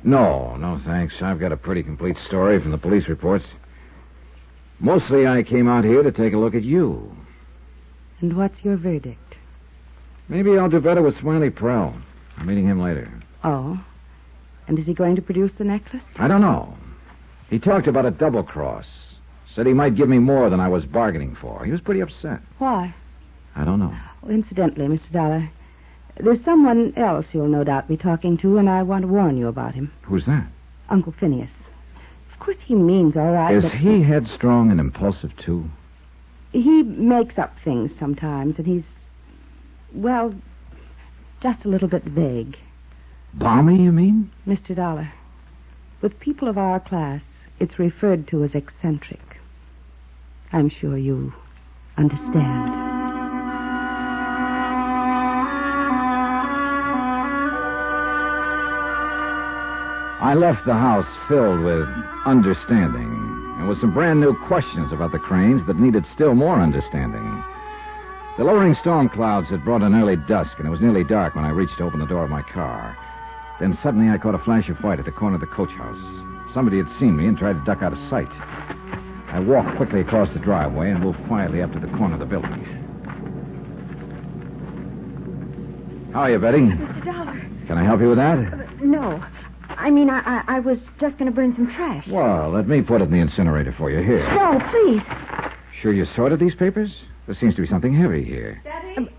No, thanks. I've got a pretty complete story from the police reports. Mostly I came out here to take a look at you. And what's your verdict? Maybe I'll do better with Smiley Prell. I'm meeting him later. Oh? And is he going to produce the necklace? I don't know. He talked about a double cross. Said he might give me more than I was bargaining for. He was pretty upset. Why? I don't know. Oh, incidentally, Mr. Dollar, there's someone else you'll no doubt be talking to, and I want to warn you about him. Who's that? Uncle Phineas. Of course, he means all right, Is but... he headstrong and impulsive, too? He makes up things sometimes, and he's, well, just a little bit vague. Balmy, you mean? Mr. Dollar, with people of our class, it's referred to as eccentric. I'm sure you understand. I left the house filled with understanding and with some brand new questions about the Cranes that needed still more understanding. The lowering storm clouds had brought an early dusk, and it was nearly dark when I reached to open the door of my car. Then suddenly I caught a flash of white at the corner of the coach house. Somebody had seen me and tried to duck out of sight. I walked quickly across the driveway and moved quietly up to the corner of the building. How are you, Betty? Mr. Dollar. Can I help you with that? No. I mean, I was just going to burn some trash. Well, let me put it in the incinerator for you. Here. No, please. Sure you sorted these papers? There seems to be something heavy here.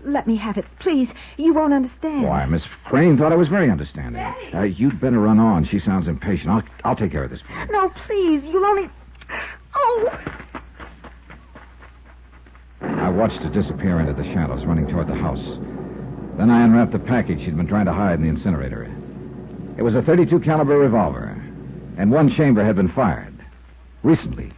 Let me have it, please. You won't understand. Why, Miss Crane thought I was very understanding. You'd better run on. She sounds impatient. I'll take care of this. No, please. You'll only... Oh! I watched her disappear into the shadows, running toward the house. Then I unwrapped the package she'd been trying to hide in the incinerator. It was a .32 caliber revolver, and one chamber had been fired. Recently.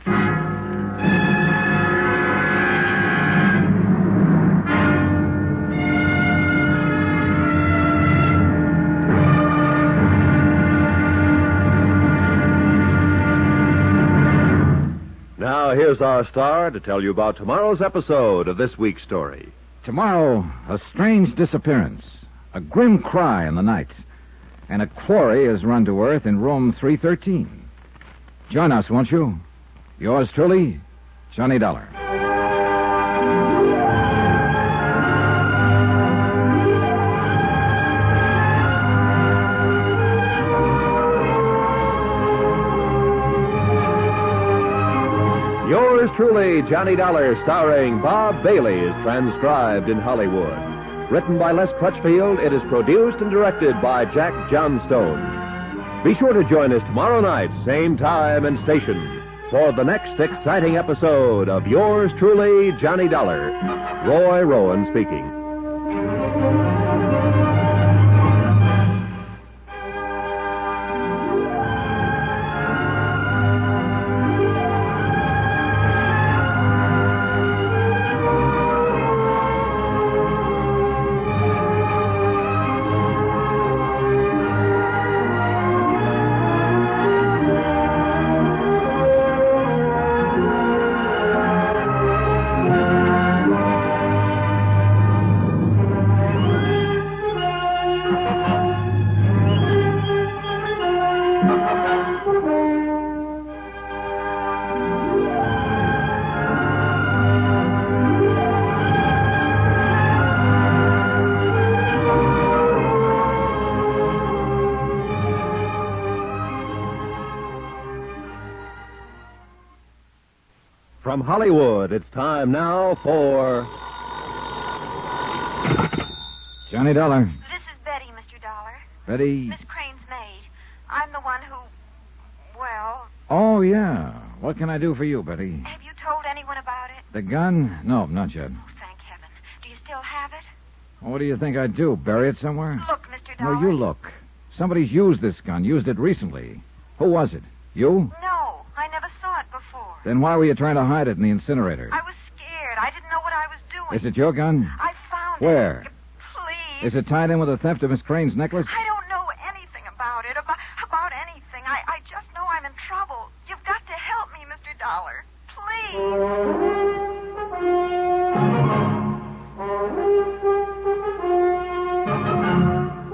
Now, here's our star to tell you about tomorrow's episode of this week's story. Tomorrow, a strange disappearance, a grim cry in the night, and a quarry is run to earth in room 313. Join us, won't you? Yours truly, Johnny Dollar. Yours truly, Johnny Dollar, starring Bob Bailey, is transcribed in Hollywood. Written by Les Crutchfield, it is produced and directed by Jack Johnstone. Be sure to join us tomorrow night, same time and station, for the next exciting episode of Yours truly, Johnny Dollar. Roy Rowan speaking. From Hollywood, it's time now for... Johnny Dollar. This is Betty, Mr. Dollar. Betty... Miss Crane's maid. I'm the one who... Well... Oh, yeah. What can I do for you, Betty? Have you told anyone about it? The gun? No, not yet. Oh, thank heaven. Do you still have it? What do you think I'd do? Bury it somewhere? Look, Mr. Dollar. No, you look. Somebody's used this gun, used it recently. Who was it? You? No, I never saw it before. Then why were you trying to hide it in the incinerator? I was scared. I didn't know what I was doing. Is it your gun? I found Where? it. Please. Is it tied in with the theft of Miss Crane's necklace? I don't know anything about it, about anything. I just know I'm in trouble. You've got to help me, Mr. Dollar. Please.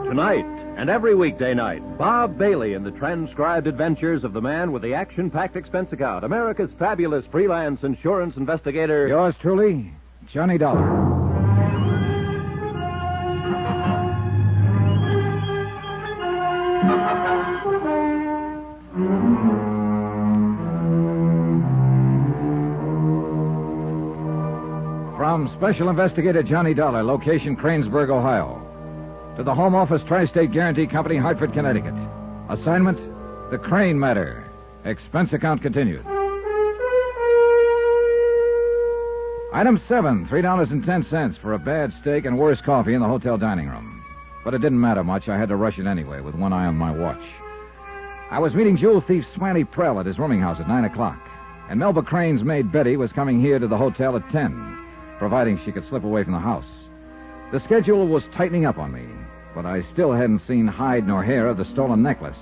Tonight and every weekday night, Bob Bailey in the transcribed adventures of the man with the action-packed expense account, America's fabulous freelance insurance investigator. Yours truly, Johnny Dollar. From Special Investigator Johnny Dollar, location Cranesburg, Ohio. To the Home Office Tri-State Guarantee Company, Hartford, Connecticut. Assignment, the Crane Matter. Expense account continued. Item 7, $3.10 for a bad steak and worse coffee in the hotel dining room. But it didn't matter much. I had to rush it anyway, with one eye on my watch. I was meeting jewel thief Smiley Prell at his rooming house at 9 o'clock. And Melba Crane's maid Betty was coming here to the hotel at 10, providing she could slip away from the house. The schedule was tightening up on me, but I still hadn't seen hide nor hair of the stolen necklace.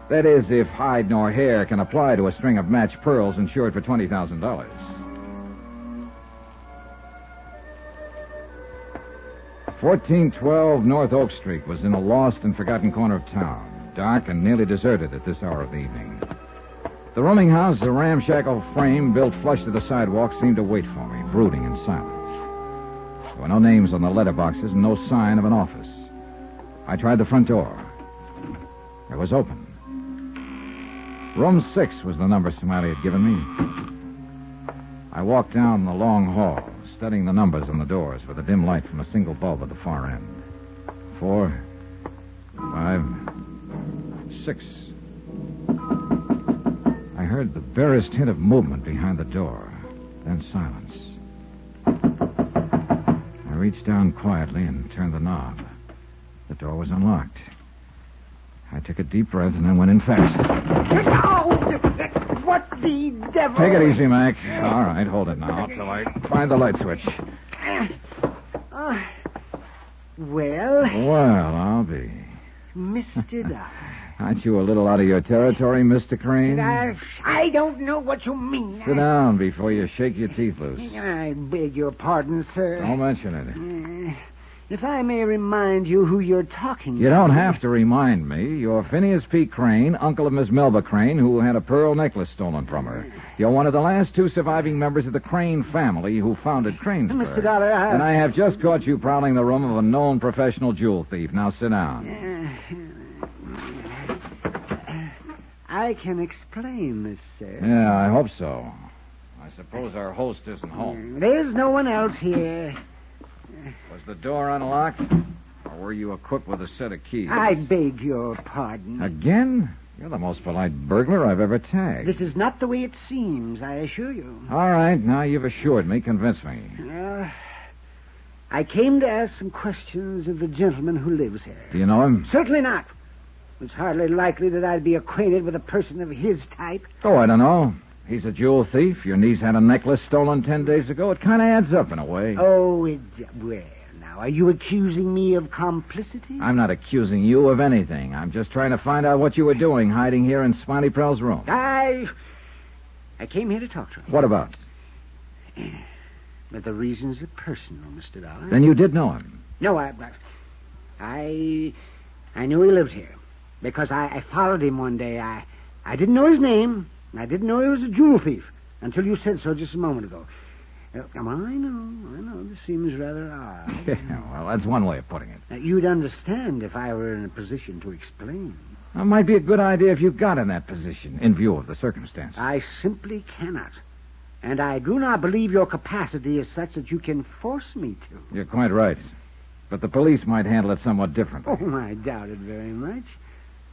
That is, if hide nor hair can apply to a string of matched pearls insured for $20,000. 1412 North Oak Street was in a lost and forgotten corner of town, dark and nearly deserted at this hour of the evening. The rooming house, a ramshackle frame built flush to the sidewalk, seemed to wait for me, brooding in silence. There were no names on the letterboxes and no sign of an office. I tried the front door. It was open. Room 6 was the number Smiley had given me. I walked down the long hall, studying the numbers on the doors with a dim light from a single bulb at the far end. 4, 5, 6. I heard the barest hint of movement behind the door, then silence. I reached down quietly and turned the knob. The door was unlocked. I took a deep breath and then went in fast. Oh, what the devil? Take it easy, Mac. All right, hold it now till I find the light switch. Well, I'll be. Mr. Dollar. Aren't you a little out of your territory, Mr. Crane? I don't know what you mean. Sit down before you shake your teeth loose. I beg your pardon, sir. Don't mention it. If I may remind you who you're talking to. You don't have to remind me. You're Phineas P. Crane, uncle of Miss Melba Crane, who had a pearl necklace stolen from her. You're one of the last 2 surviving members of the Crane family who founded Cranesburg. Mr. Dollar, And I have just caught you prowling the room of a known professional jewel thief. Now sit down. I can explain this, sir. Yeah, I hope so. I suppose our host isn't home. There's no one else here. Was the door unlocked? Or were you equipped with a set of keys? I beg your pardon. Again? You're the most polite burglar I've ever tagged. This is not the way it seems, I assure you. All right, now you've assured me. Convince me. I came to ask some questions of the gentleman who lives here. Do you know him? Certainly not. It's hardly likely that I'd be acquainted with a person of his type. Oh, I don't know. He's a jewel thief. Your niece had a necklace stolen 10 days ago. It kind of adds up in a way. Oh, well, now, are you accusing me of complicity? I'm not accusing you of anything. I'm just trying to find out what you were doing hiding here in Smiley Prell's room. I came here to talk to him. What about? But the reasons are personal, Mr. Dollar. Then you did know him? No, I knew he lived here. Because I followed him one day. I didn't know his name. I didn't know he was a jewel thief until you said so just a moment ago. I know. This seems rather odd. Yeah, well, that's one way of putting it. Now, you'd understand if I were in a position to explain. It might be a good idea if you got in that position, in view of the circumstances. I simply cannot. And I do not believe your capacity is such that you can force me to. You're quite right. But the police might handle it somewhat differently. Oh, I doubt it very much.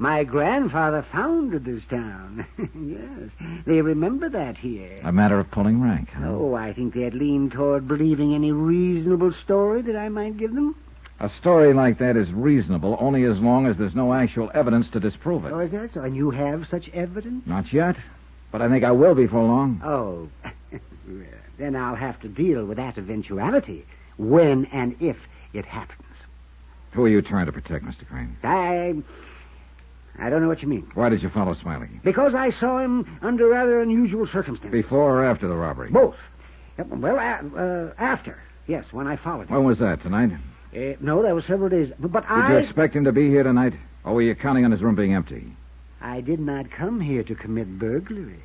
My grandfather founded this town. Yes, they remember that here. A matter of pulling rank, huh? Oh, I think they'd lean toward believing any reasonable story that I might give them. A story like that is reasonable only as long as there's no actual evidence to disprove it. Oh, is that so? And you have such evidence? Not yet. But I think I will before long. Oh, then I'll have to deal with that eventuality when and if it happens. Who are you trying to protect, Mr. Crane? I don't know what you mean. Why did you follow Smiley? Because I saw him under rather unusual circumstances. Before or after the robbery? Both. Well, after. Yes, when I followed him. When was that, tonight? No, that was several days. But Did you expect him to be here tonight? Or were you counting on his room being empty? I did not come here to commit burglary.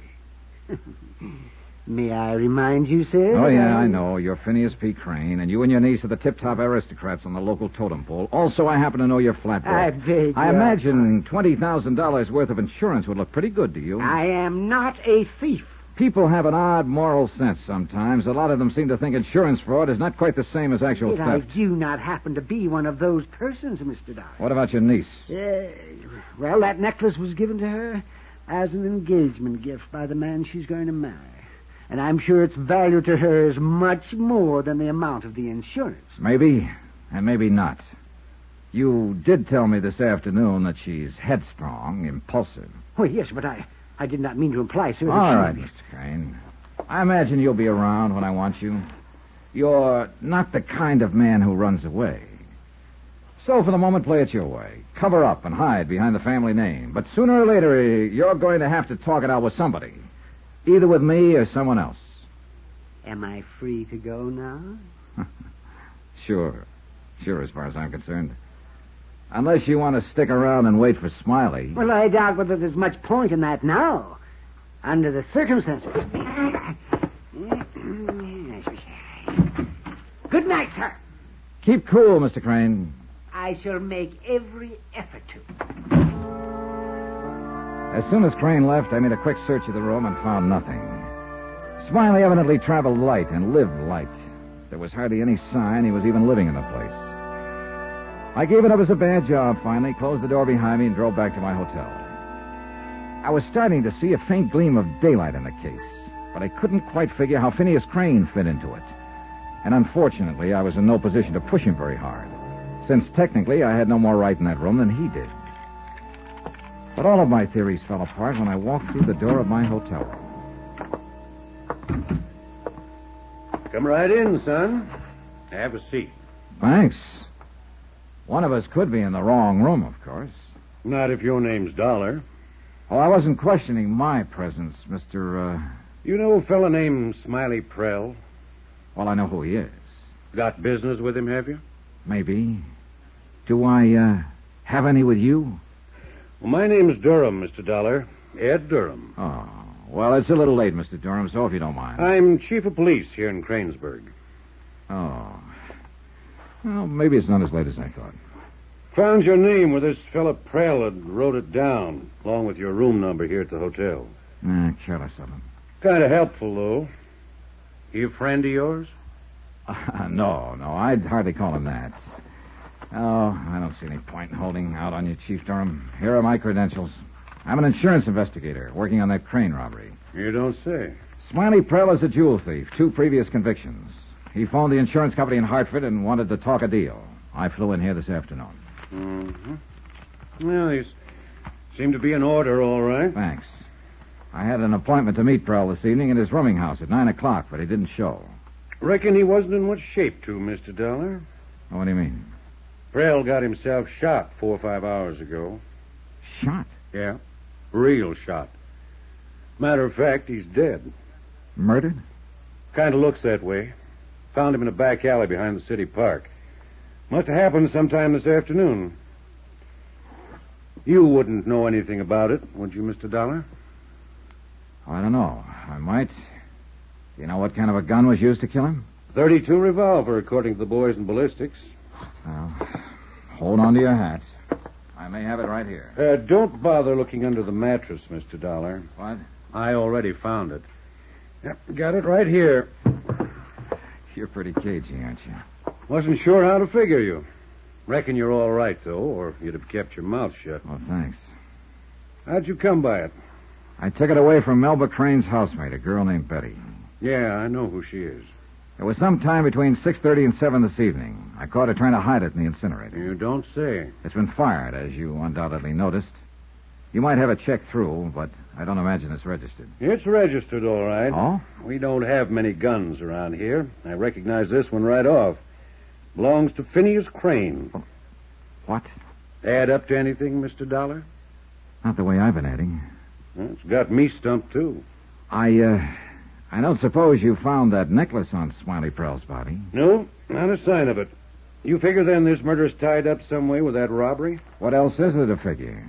May I remind you, sir? Oh, yeah, I know. You're Phineas P. Crane, and you and your niece are the tip-top aristocrats on the local totem pole. Also, I happen to know you're flat broke. I beg I imagine $20,000 worth of insurance would look pretty good to you. I am not a thief. People have an odd moral sense sometimes. A lot of them seem to think insurance fraud is not quite the same as actual I theft. do not happen to be one of those persons, Mr. Dye. What about your niece? Well, that necklace was given to her as an engagement gift by the man she's going to marry. And I'm sure its value to her is much more than the amount of the insurance. Maybe, and maybe not. You did tell me this afternoon that she's headstrong, impulsive. Oh, yes, but I did not mean to imply, sir. All right, Mr. Crane. I imagine you'll be around when I want you. You're not the kind of man who runs away. So for the moment, play it your way. Cover up and hide behind the family name. But sooner or later, you're going to have to talk it out with somebody. Either with me or someone else. Am I free to go now? Sure. Sure, as far as I'm concerned. Unless you want to stick around and wait for Smiley. Well, I doubt whether there's much point in that now. Under the circumstances. Good night, sir. Keep cool, Mr. Crane. I shall make every effort to. As soon as Crane left, I made a quick search of the room and found nothing. Smiley evidently traveled light and lived light. There was hardly any sign he was even living in the place. I gave it up as a bad job, finally, closed the door behind me, and drove back to my hotel. I was starting to see a faint gleam of daylight in the case, but I couldn't quite figure how Phineas Crane fit into it. And unfortunately, I was in no position to push him very hard, since technically I had no more right in that room than he did. But all of my theories fell apart when I walked through the door of my hotel room. Come right in, son. Have a seat. Thanks. One of us could be in the wrong room, of course. Not if your name's Dollar. Oh, I wasn't questioning my presence, Mr. You know a fella named Smiley Prell? Well, I know who he is. Got business with him, have you? Maybe. Do I, have any with you? Well, my name's Durham, Mr. Dollar. Ed Durham. Oh, well, it's a little late, Mr. Durham, so if you don't mind. I'm chief of police here in Cranesburg. Oh. Well, maybe it's not as late as I thought. Found your name where this fella Prell had wrote it down, along with your room number here at the hotel. Careless of him. Kind of helpful, though. He a friend of yours? No, I'd hardly call him that. Oh, I don't see any point in holding out on you, Chief Durham. Here are my credentials. I'm an insurance investigator working on that Crane robbery. You don't say. Smiley Prell is a jewel thief, 2 previous convictions. He phoned the insurance company in Hartford and wanted to talk a deal. I flew in here this afternoon. Mm-hmm. Well, these seem to be in order, all right. Thanks. I had an appointment to meet Prell this evening at his rooming house at 9 o'clock, but he didn't show. Reckon he wasn't in much shape to, Mr. Dollar. Oh, what do you mean? Prell got himself shot 4 or 5 hours ago. Shot? Yeah. Real shot. Matter of fact, he's dead. Murdered? Kind of looks that way. Found him in a back alley behind the city park. Must have happened sometime this afternoon. You wouldn't know anything about it, would you, Mr. Dollar? I don't know. I might. You know what kind of a gun was used to kill him? .32 revolver, according to the boys in ballistics. Well, hold on to your hat. I may have it right here. Don't bother looking under the mattress, Mr. Dollar. What? I already found it. Yep, got it right here. You're pretty cagey, aren't you? Wasn't sure how to figure you. Reckon you're all right, though, or you'd have kept your mouth shut. Well, thanks. How'd you come by it? I took it away from Melba Crane's housemate, a girl named Betty. Yeah, I know who she is. It was sometime between 6:30 and 7 this evening. I caught her trying to hide it in the incinerator. You don't say. It's been fired, as you undoubtedly noticed. You might have a check through, but I don't imagine it's registered. It's registered, all right. Oh? We don't have many guns around here. I recognize this one right off. Belongs to Phineas Crane. What? Add up to anything, Mr. Dollar? Not the way I've been adding. Well, it's got me stumped, too. I don't suppose you found that necklace on Smiley Prell's body. No, not a sign of it. You figure then this murder's tied up some way with that robbery? What else is there to figure?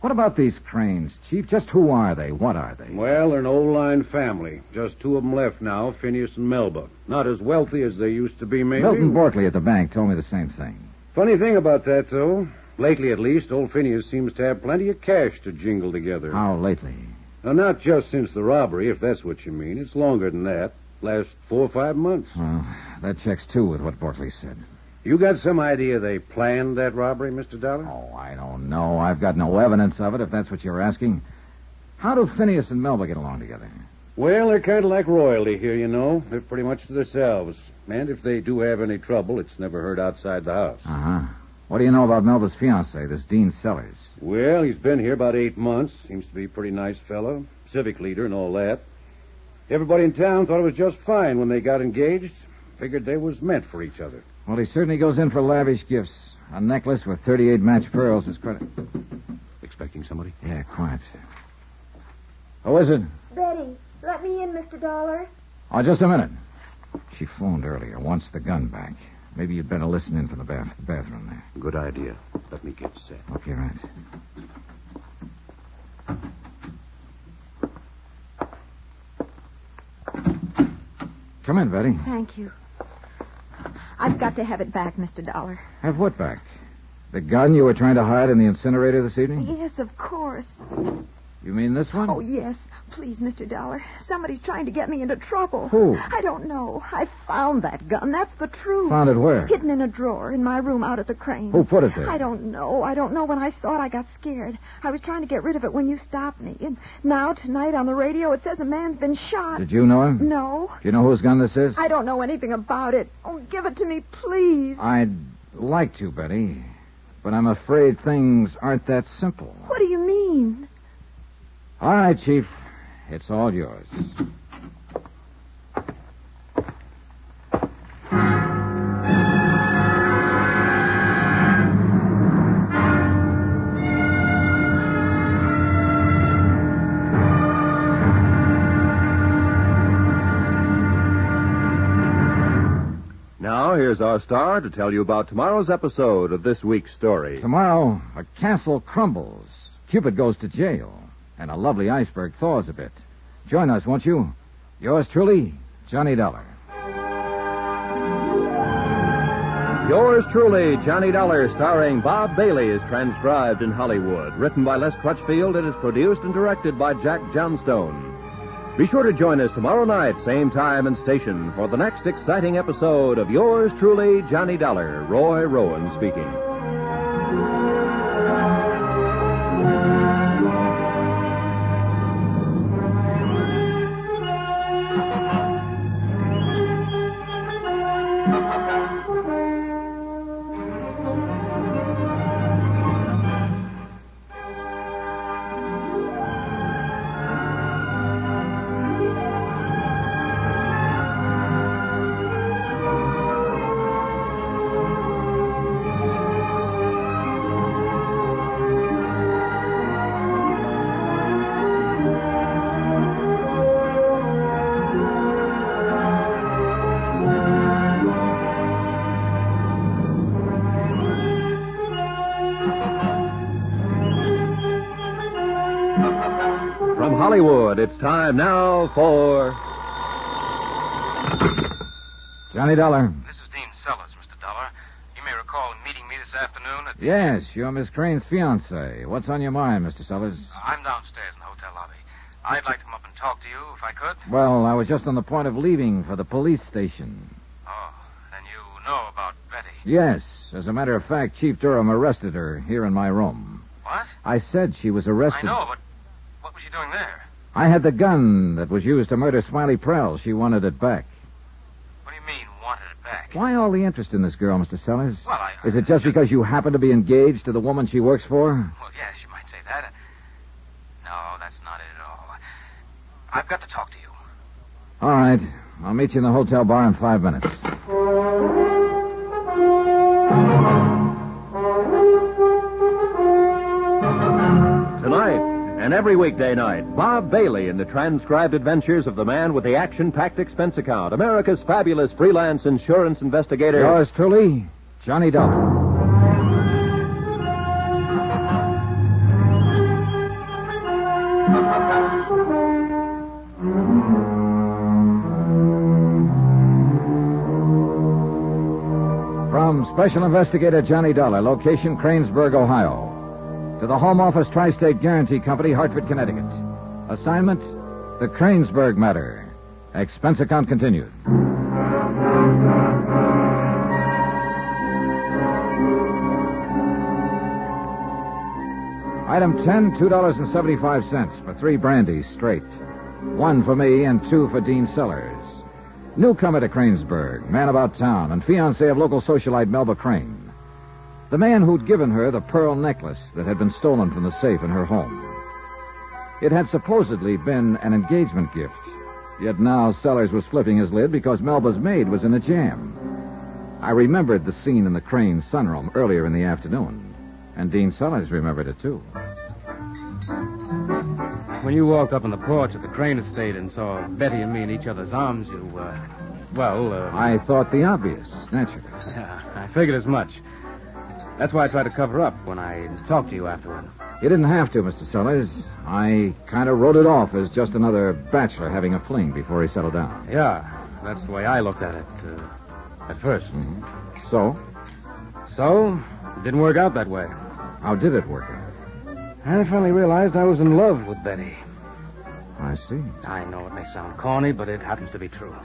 What about these Cranes, Chief? Just who are they? What are they? Well, they're an old-line family. Just two of them left now, Phineas and Melba. Not as wealthy as they used to be, maybe. Milton Borkley at the bank told me the same thing. Funny thing about that, though. Lately, at least, old Phineas seems to have plenty of cash to jingle together. How lately? Now, not just since the robbery, if that's what you mean. It's longer than that. Last 4 or 5 months. Well, that checks, too, with what Borkley said. You got some idea they planned that robbery, Mr. Dollar? Oh, I don't know. I've got no evidence of it, if that's what you're asking. How do Phineas and Melba get along together? Well, they're kind of like royalty here, you know. They're pretty much to themselves. And if they do have any trouble, it's never heard outside the house. Uh-huh. What do you know about Melba's fiancé, this Dean Sellers? Well, he's been here about 8 months. Seems to be a pretty nice fellow. Civic leader and all that. Everybody in town thought it was just fine when they got engaged. Figured they was meant for each other. Well, he certainly goes in for lavish gifts. A necklace with 38 matched pearls is credit. Expecting somebody? Yeah, quiet. Who is it? Betty, let me in, Mr. Dollar. Oh, just a minute. She phoned earlier, wants the gun back. Maybe you'd better listen in from the bathroom there. Good idea. Let me get set. Okay, right. Come in, Betty. Thank you. I've got to have it back, Mr. Dollar. Have what back? The gun you were trying to hide in the incinerator this evening? Yes, of course. You mean this one? Oh, yes. Please, Mr. Dollar. Somebody's trying to get me into trouble. Who? I don't know. I found that gun. That's the truth. Found it where? Hidden in a drawer in my room out at the Cranes. Who put it there? I don't know. I don't know. When I saw it, I got scared. I was trying to get rid of it when you stopped me. And now, tonight, on the radio, it says a man's been shot. Did you know him? No. Do you know whose gun this is? I don't know anything about it. Oh, give it to me, please. I'd like to, Betty. But I'm afraid things aren't that simple. What do you mean? All right, Chief. It's all yours. Now, here's our star to tell you about tomorrow's episode of this week's story. Tomorrow, a castle crumbles. Cupid goes to jail. And a lovely iceberg thaws a bit. Join us, won't you? Yours truly, Johnny Dollar. Yours truly, Johnny Dollar, starring Bob Bailey, is transcribed in Hollywood. Written by Les Crutchfield, it is produced and directed by Jack Johnstone. Be sure to join us tomorrow night, same time and station, for the next exciting episode of Yours truly, Johnny Dollar. Roy Rowan speaking. From Hollywood, it's time now for... Johnny Dollar. This is Dean Sellers, Mr. Dollar. You may recall meeting me this afternoon at... Yes, you're Miss Crane's fiancé. What's on your mind, Mr. Sellers? I'm downstairs in the hotel lobby. I'd like to come up and talk to you if I could. Well, I was just on the point of leaving for the police station. Oh, then you know about Betty. Yes. As a matter of fact, Chief Durham arrested her here in my room. What? I said she was arrested. I know, but what was she doing there? I had the gun that was used to murder Smiley Prell. She wanted it back. What do you mean, wanted it back? Why all the interest in this girl, Mr. Sellers? Well, Is it just because you happen to be engaged to the woman she works for? Well, yes, you might say that. I've got to talk to you. All right. I'll meet you in the hotel bar in 5 minutes. Tonight, and every weekday night, Bob Bailey in the transcribed adventures of the man with the action-packed expense account, America's fabulous freelance insurance investigator. Yours truly, Johnny Dollar. From Special Investigator Johnny Dollar, location Cranesburg, Ohio. To the Home Office Tri-State Guarantee Company, Hartford, Connecticut. Assignment, the Cranesburg matter. Expense account continued. Item 10, $2.75 for 3 brandies straight. 1 for me and 2 for Dean Sellers. Newcomer to Cranesburg, man about town, and fiancé of local socialite Melba Crane. The man who'd given her the pearl necklace that had been stolen from the safe in her home. It had supposedly been an engagement gift, yet now Sellers was flipping his lid because Melba's maid was in a jam. I remembered the scene in the Crane sunroom earlier in the afternoon, and Dean Sellers remembered it too. When you walked up on the porch at the Crane estate and saw Betty and me in each other's arms, you, I thought the obvious, naturally. Yeah, I figured as much. That's why I tried to cover up when I talked to you afterward. You didn't have to, Mr. Sellers. I kind of wrote it off as just another bachelor having a fling before he settled down. Yeah, that's the way I looked at it, at first. Mm-hmm. So? So, it didn't work out that way. How did it work out? I finally realized I was in love with Betty. I see. I know it may sound corny, but it happens to be true.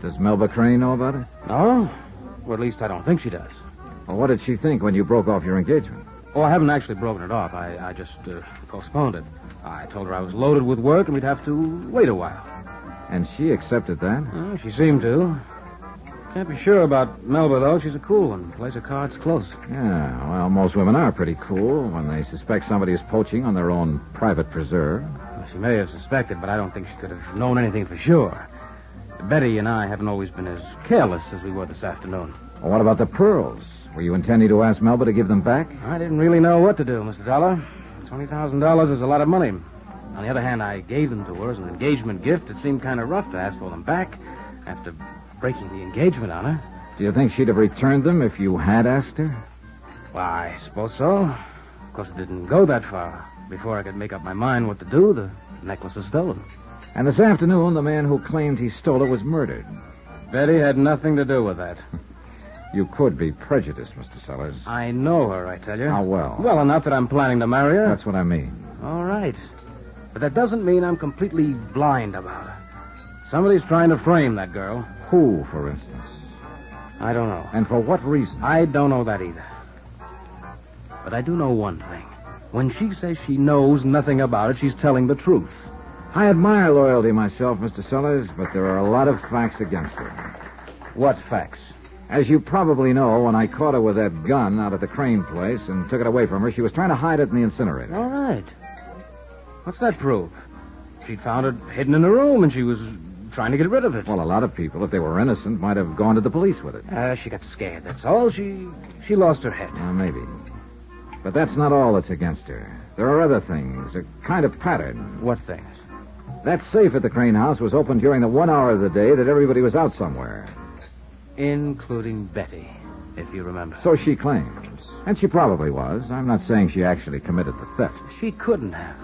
Does Melba Crane know about it? No? Or at least I don't think she does. Well, what did she think when you broke off your engagement? Oh, I haven't actually broken it off. I just postponed it. I told her I was loaded with work and we'd have to wait a while. And she accepted that? She seemed to. Can't be sure about Melba, though. She's a cool one. Plays her cards close. Yeah, well, most women are pretty cool when they suspect somebody is poaching on their own private preserve. Well, she may have suspected, but I don't think she could have known anything for sure. Betty and I haven't always been as careless as we were this afternoon. Well, what about the pearls? Were you intending to ask Melba to give them back? I didn't really know what to do, Mr. Dollar. $20,000 is a lot of money. On the other hand, I gave them to her as an engagement gift. It seemed kind of rough to ask for them back after breaking the engagement on her. Do you think she'd have returned them if you had asked her? Well, I suppose so. Of course, it didn't go that far. Before I could make up my mind what to do, the necklace was stolen. And this afternoon, the man who claimed he stole it was murdered. Betty had nothing to do with that. You could be prejudiced, Mr. Sellers. I know her, I tell you. How well? Well enough that I'm planning to marry her. That's what I mean. All right. But that doesn't mean I'm completely blind about her. Somebody's trying to frame that girl. Who, for instance? I don't know. And for what reason? I don't know that either. But I do know one thing. When she says she knows nothing about it, she's telling the truth. I admire loyalty myself, Mr. Sellers, but there are a lot of facts against her. What facts? As you probably know, when I caught her with that gun out at the Crane place and took it away from her, she was trying to hide it in the incinerator. All right. What's that prove? She'd found it hidden in the room and she was trying to get rid of it. Well, a lot of people, if they were innocent, might have gone to the police with it. She got scared, that's all. She lost her head. Maybe. But that's not all that's against her. There are other things, a kind of pattern. What things? That safe at the Crane house was open during the 1 hour of the day that everybody was out somewhere. Including Betty, if you remember. So she claims. And she probably was. I'm not saying she actually committed the theft. She couldn't have.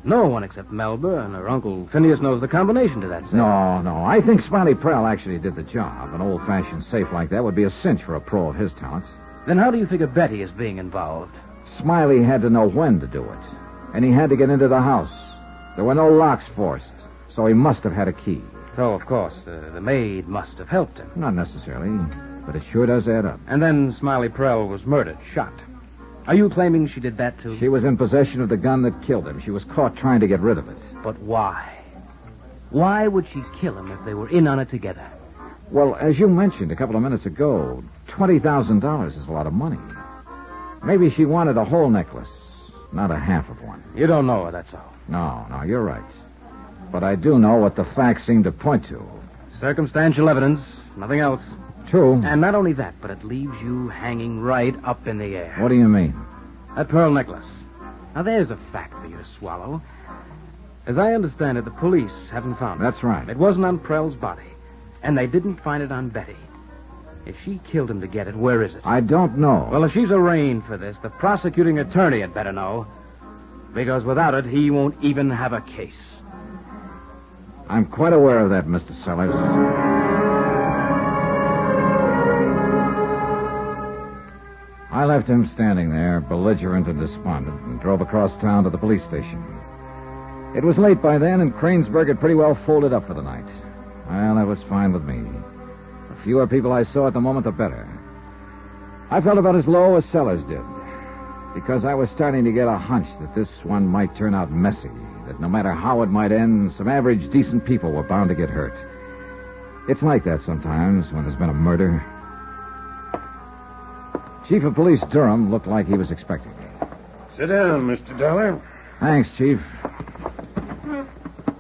No one except Melba and her uncle Phineas knows the combination to that safe. No. I think Smiley Prell actually did the job. An old-fashioned safe like that would be a cinch for a pro of his talents. Then how do you figure Betty is being involved? Smiley had to know when to do it. And he had to get into the house. There were no locks forced, so he must have had a key. So, of course, the maid must have helped him. Not necessarily, but it sure does add up. And then Smiley Prell was murdered, shot. Are you claiming she did that, too? She was in possession of the gun that killed him. She was caught trying to get rid of it. But why? Why would she kill him if they were in on it together? Well, as you mentioned a couple of minutes ago, $20,000 is a lot of money. Maybe she wanted a whole necklace, not a half of one. You don't know her, that's all. No, you're right. but I do know what the facts seem to point to. Circumstantial evidence, nothing else. True. And not only that, but it leaves you hanging right up in the air. What do you mean? That pearl necklace. Now, there's a fact for you to swallow. As I understand it, the police haven't found it. That's right. It wasn't on Prell's body. And they didn't find it on Betty. If she killed him to get it, where is it? I don't know. Well, if she's arraigned for this, the prosecuting attorney had better know. Because without it, he won't even have a case. I'm quite aware of that, Mr. Sellers. I left him standing there, belligerent and despondent, and drove across town to the police station. It was late by then, and Cranesburg had pretty well folded up for the night. Well, that was fine with me. The fewer people I saw at the moment, the better. I felt about as low as Sellers did, because I was starting to get a hunch that this one might turn out messy, that no matter how it might end, some average, decent people were bound to get hurt. It's like that sometimes when there's been a murder. Chief of Police Durham looked like he was expecting me. Sit down, Mr. Dollar. Thanks, Chief.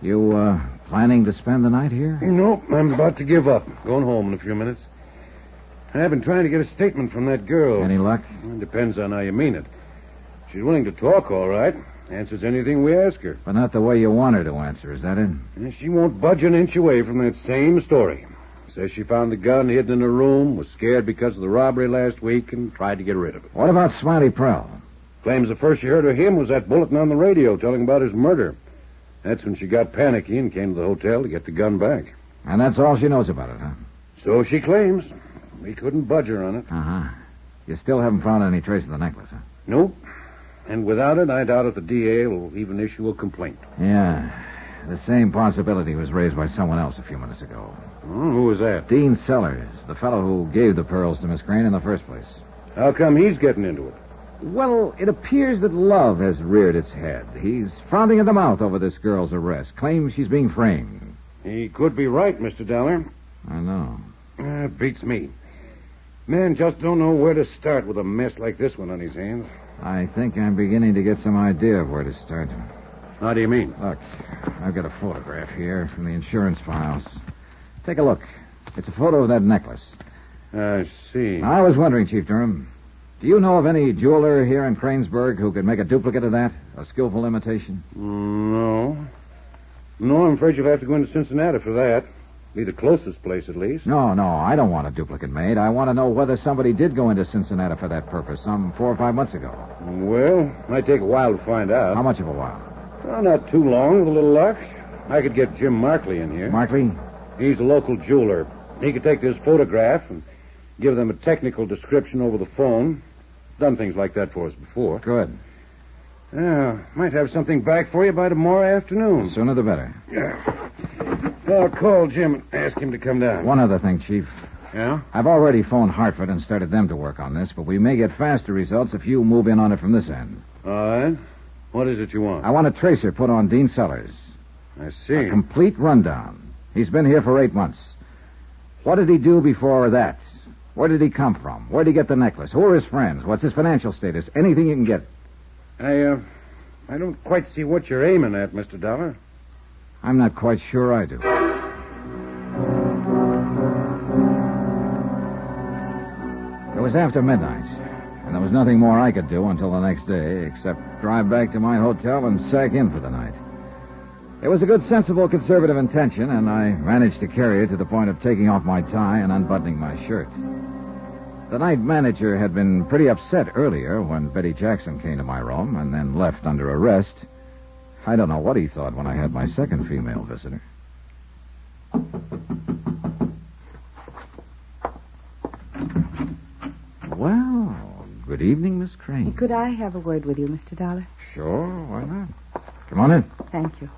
You, planning to spend the night here? Nope, I'm about to give up. Going home in a few minutes. I've been trying to get a statement from that girl. Any luck? It depends on how you mean it. She's willing to talk, all right. Answers anything we ask her. But not the way you want her to answer, is that it? And she won't budge an inch away from that same story. Says she found the gun hidden in her room, was scared because of the robbery last week, and tried to get rid of it. What about Smiley Prell? Claims the first she heard of him was that bulletin on the radio telling about his murder. That's when she got panicky and came to the hotel to get the gun back. And that's all she knows about it, huh? So she claims. We couldn't budge her on it. Uh-huh. You still haven't found any trace of the necklace, huh? Nope. And without it, I doubt if the DA will even issue a complaint. Yeah. The same possibility was raised by someone else a few minutes ago. Who was that? Dean Sellers, the fellow who gave the pearls to Miss Crane in the first place. How come he's getting into it? Well, it appears that love has reared its head. He's frothing at the mouth over this girl's arrest. Claims she's being framed. He could be right, Mr. Dollar. I know. Beats me. Man just don't know where to start with a mess like this one on his hands. I think I'm beginning to get some idea of where to start. How do you mean? Look, I've got a photograph here from the insurance files. Take a look. It's a photo of that necklace. I see. I was wondering, Chief Durham, do you know of any jeweler here in Cranesburg who could make a duplicate of that? A skillful imitation? No. No, I'm afraid you'll have to go into Cincinnati for that. Be the closest place, at least. No, I don't want a duplicate made. I want to know whether somebody did go into Cincinnati for that purpose some 4 or 5 months ago. Well, might take a while to find out. How much of a while? Well, not too long, with a little luck. I could get Jim Markley in here. Markley? He's a local jeweler. He could take this photograph and give them a technical description over the phone. Done things like that for us before. Good. Yeah, might have something back for you by tomorrow afternoon. The sooner the better. Yeah. I'll call Jim and ask him to come down. One other thing, Chief. Yeah? I've already phoned Hartford and started them to work on this, but we may get faster results if you move in on it from this end. All right. What is it you want? I want a tracer put on Dean Sellers. I see. A complete rundown. He's been here for 8 months. What did he do before that? Where did he come from? Where did he get the necklace? Who are his friends? What's his financial status? Anything you can get. I don't quite see what you're aiming at, Mr. Dollar. I'm not quite sure I do. It was after midnight, and there was nothing more I could do until the next day except drive back to my hotel and sack in for the night. It was a good, sensible, conservative intention, and I managed to carry it to the point of taking off my tie and unbuttoning my shirt. The night manager had been pretty upset earlier when Betty Jackson came to my room and then left under arrest. I don't know what he thought when I had my second female visitor. Well, good evening, Miss Crane. Could I have a word with you, Mr. Dollar? Sure, why not? Come on in. Thank you.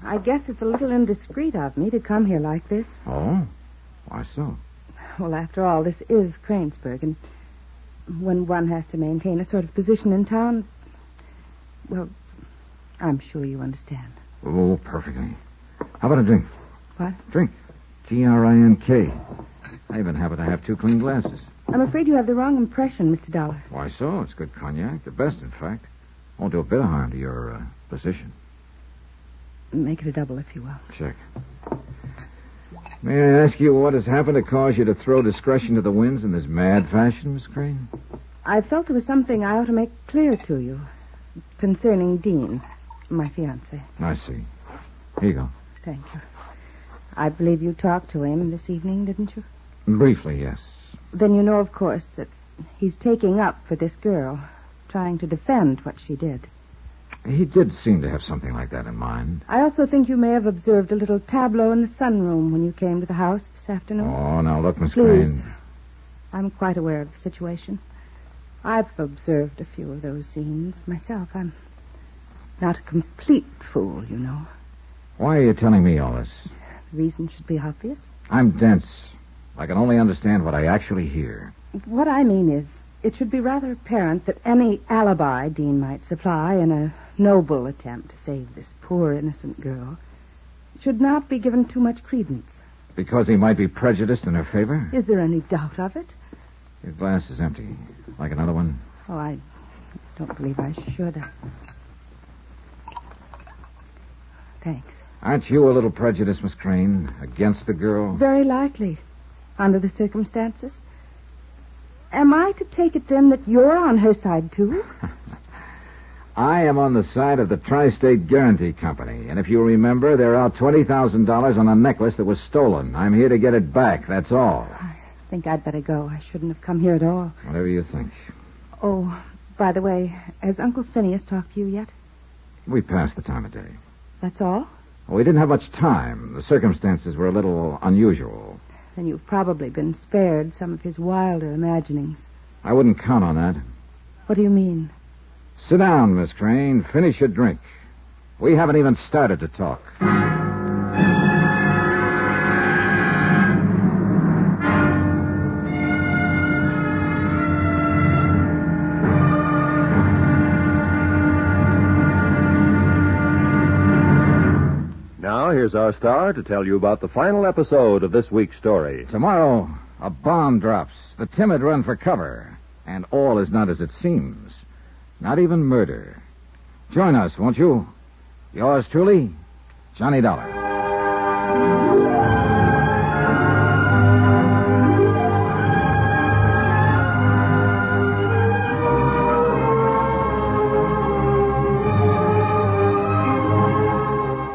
I guess it's a little indiscreet of me to come here like this. Oh? Why so? Well, after all, this is Cranesburg, and when one has to maintain a sort of position in town, well, I'm sure you understand. Oh, perfectly. How about a drink? What? Drink. Drink. I even happen to have 2 clean glasses. I'm afraid you have the wrong impression, Mr. Dollar. Why so? It's good cognac. The best, in fact. Won't do a bit of harm to your position. Make it a double, if you will. Check. May I ask you what has happened to cause you to throw discretion to the winds in this mad fashion, Miss Crane? I felt there was something I ought to make clear to you concerning Dean, my fiancé. I see. Here you go. Thank you. I believe you talked to him this evening, didn't you? Briefly, yes. Then you know, of course, that he's taking up for this girl, trying to defend what she did. He did seem to have something like that in mind. I also think you may have observed a little tableau in the sunroom when you came to the house this afternoon. Oh, now look, Miss Please. Crane. I'm quite aware of the situation. I've observed a few of those scenes myself. I'm not a complete fool, you know. Why are you telling me all this? The reason should be obvious. I'm dense. I can only understand what I actually hear. What I mean is, it should be rather apparent that any alibi Dean might supply in a noble attempt to save this poor innocent girl should not be given too much credence. Because he might be prejudiced in her favor? Is there any doubt of it? Your glass is empty. Like another one? Oh, I don't believe I should. Thanks. Aren't you a little prejudiced, Miss Crane, against the girl? Very likely, under the circumstances. Am I to take it, then, that you're on her side, too? I am on the side of the Tri-State Guarantee Company, and if you remember, they're out $20,000 on a necklace that was stolen. I'm here to get it back, that's all. I think I'd better go. I shouldn't have come here at all. Whatever you think. Oh, by the way, has Uncle Phineas talked to you yet? We passed the time of day. That's all? We didn't have much time. The circumstances were a little unusual. Then you've probably been spared some of his wilder imaginings. I wouldn't count on that. What do you mean? Sit down, Miss Crane. Finish your drink. We haven't even started to talk. Now, here's our star to tell you about the final episode of this week's story. Tomorrow, a bomb drops. The timid run for cover. And all is not as it seems. Not even murder. Join us, won't you? Yours truly, Johnny Dollar.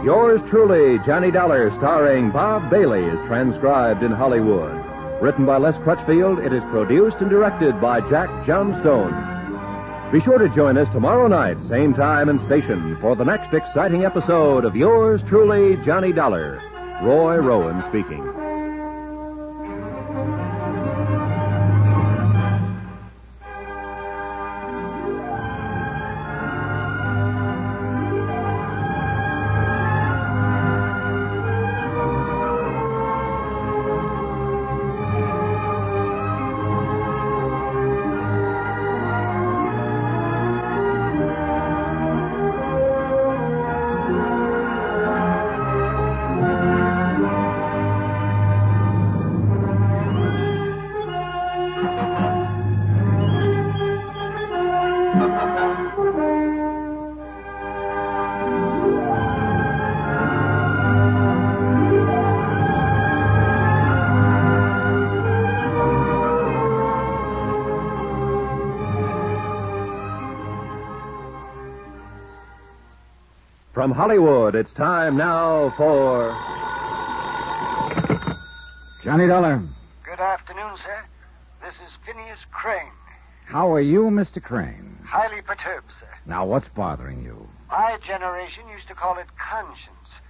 Yours truly, Johnny Dollar, starring Bob Bailey, is transcribed in Hollywood. Written by Les Crutchfield, it is produced and directed by Jack Johnstone. Be sure to join us tomorrow night, same time and station, for the next exciting episode of Yours truly, Johnny Dollar. Roy Rowan speaking. From Hollywood, it's time now for Johnny Dollar. Good afternoon, sir. This is Phineas Crane. How are you, Mr. Crane? Highly perturbed, sir. Now, what's bothering you? My generation used to call it conscience.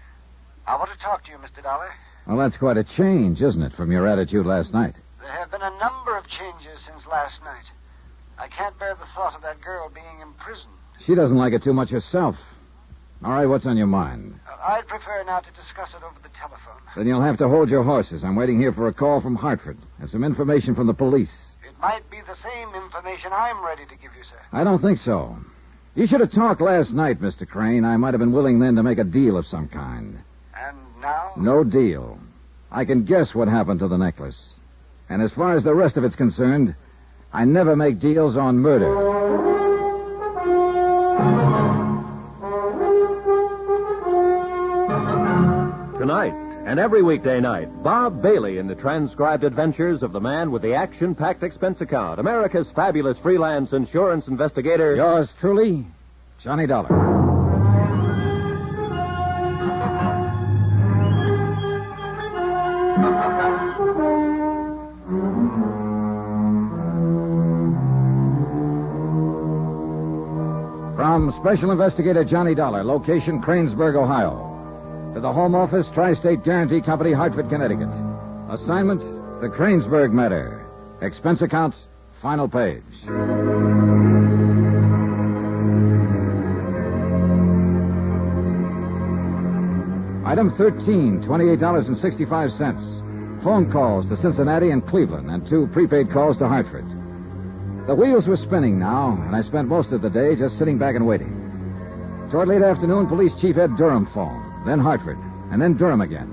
I want to talk to you, Mr. Dollar. Well, that's quite a change, isn't it, from your attitude last night? There have been a number of changes since last night. I can't bear the thought of that girl being imprisoned. She doesn't like it too much herself. All right, what's on your mind? I'd prefer not to discuss it over the telephone. Then you'll have to hold your horses. I'm waiting here for a call from Hartford and some information from the police. It might be the same information I'm ready to give you, sir. I don't think so. You should have talked last night, Mr. Crane. I might have been willing then to make a deal of some kind. And now? No deal. I can guess what happened to the necklace. And as far as the rest of it's concerned, I never make deals on murder. And every weekday night, Bob Bailey in the transcribed adventures of the man with the action-packed expense account, America's fabulous freelance insurance investigator. Yours truly, Johnny Dollar. From Special Investigator Johnny Dollar, location Cranesburg, Ohio. To the Home Office, Tri-State Guarantee Company, Hartford, Connecticut. Assignment, the Cranesburg matter. Expense account, final page. Item 13, $28.65. Phone calls to Cincinnati and Cleveland, and 2 prepaid calls to Hartford. The wheels were spinning now, and I spent most of the day just sitting back and waiting. Toward late afternoon, Police Chief Ed Durham phoned, then Hartford, and then Durham again.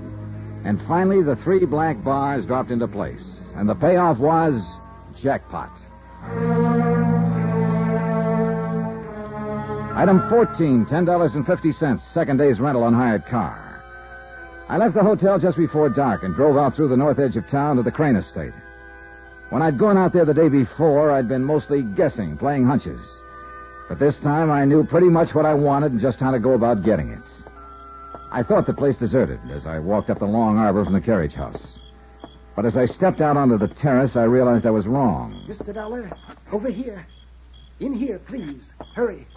And finally, the 3 black bars dropped into place, and the payoff was jackpot. Item 14, $10.50, second day's rental on hired car. I left the hotel just before dark and drove out through the north edge of town to the Crane estate. When I'd gone out there the day before, I'd been mostly guessing, playing hunches. But this time I knew pretty much what I wanted and just how to go about getting it. I thought the place deserted as I walked up the long arbor from the carriage house. But as I stepped out onto the terrace, I realized I was wrong. Mr. Dollar, over here. In here, please. Hurry.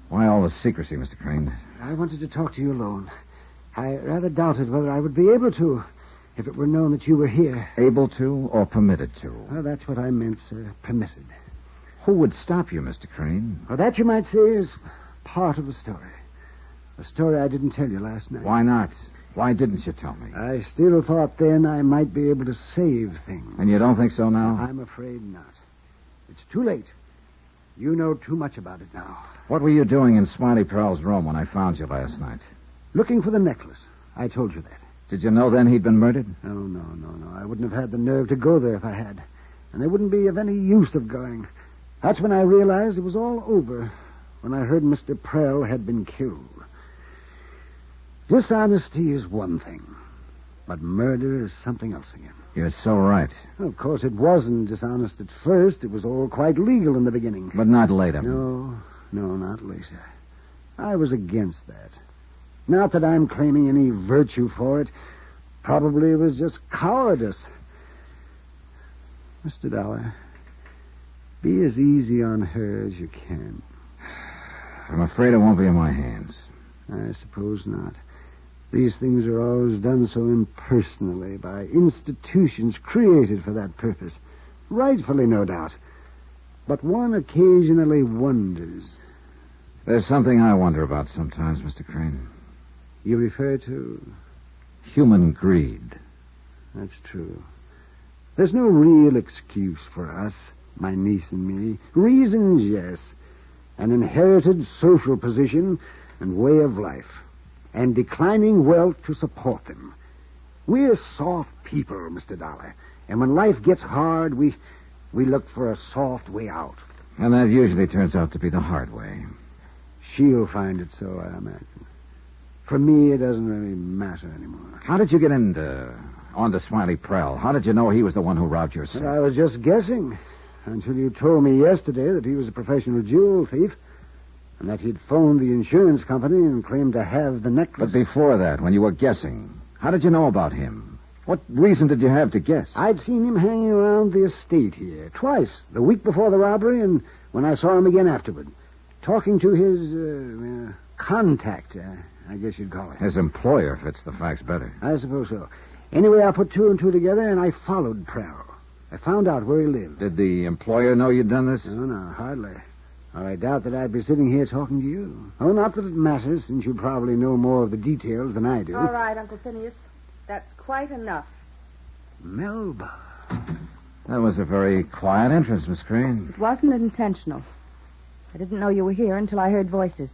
Why all the secrecy, Mr. Crane? I wanted to talk to you alone. I rather doubted whether I would be able to if it were known that you were here. Able to or permitted to? Well, that's what I meant, sir. Permitted. Who would stop you, Mr. Crane? Well, that, you might say, is part of the story. The story I didn't tell you last night. Why not? Why didn't you tell me? I still thought then I might be able to save things. And you don't think so now? I'm afraid not. It's too late. You know too much about it now. What were you doing in Smiley Pearl's room when I found you last night? Looking for the necklace. I told you that. Did you know then he'd been murdered? No. I wouldn't have had the nerve to go there if I had. And there wouldn't be of any use of going. That's when I realized it was all over, when I heard Mr. Prell had been killed. Dishonesty is one thing, but murder is something else again. You're so right. Well, of course, it wasn't dishonest at first. It was all quite legal in the beginning. But not later. No, not later. I was against that. Not that I'm claiming any virtue for it. Probably it was just cowardice. Mr. Dollar, be as easy on her as you can. I'm afraid it won't be in my hands. I suppose not. These things are always done so impersonally by institutions created for that purpose. Rightfully, no doubt. But one occasionally wonders. There's something I wonder about sometimes, Mr. Crane. You refer to? Human greed. That's true. There's no real excuse for us, my niece and me. Reasons, yes. An inherited social position and way of life. And declining wealth to support them. We're soft people, Mr. Dollar. And when life gets hard, we look for a soft way out. And that usually turns out to be the hard way. She'll find it so, I imagine. For me, it doesn't really matter anymore. How did you get onto Smiley Prell? How did you know he was the one who robbed your safe? Well, I was just guessing until you told me yesterday that he was a professional jewel thief and that he'd phoned the insurance company and claimed to have the necklace. But before that, when you were guessing, how did you know about him? What reason did you have to guess? I'd seen him hanging around the estate here twice, the week before the robbery and when I saw him again afterward, talking to his contact, I guess you'd call it. His employer fits the facts better. I suppose so. Anyway, I put 2 and 2 together, and I followed Prell. I found out where he lived. Did the employer know you'd done this? No, hardly. Or I doubt that I'd be sitting here talking to you. Oh, not that it matters, since you probably know more of the details than I do. All right, Uncle Phineas. That's quite enough. Melba. That was a very quiet entrance, Miss Crane. It wasn't intentional. I didn't know you were here until I heard voices.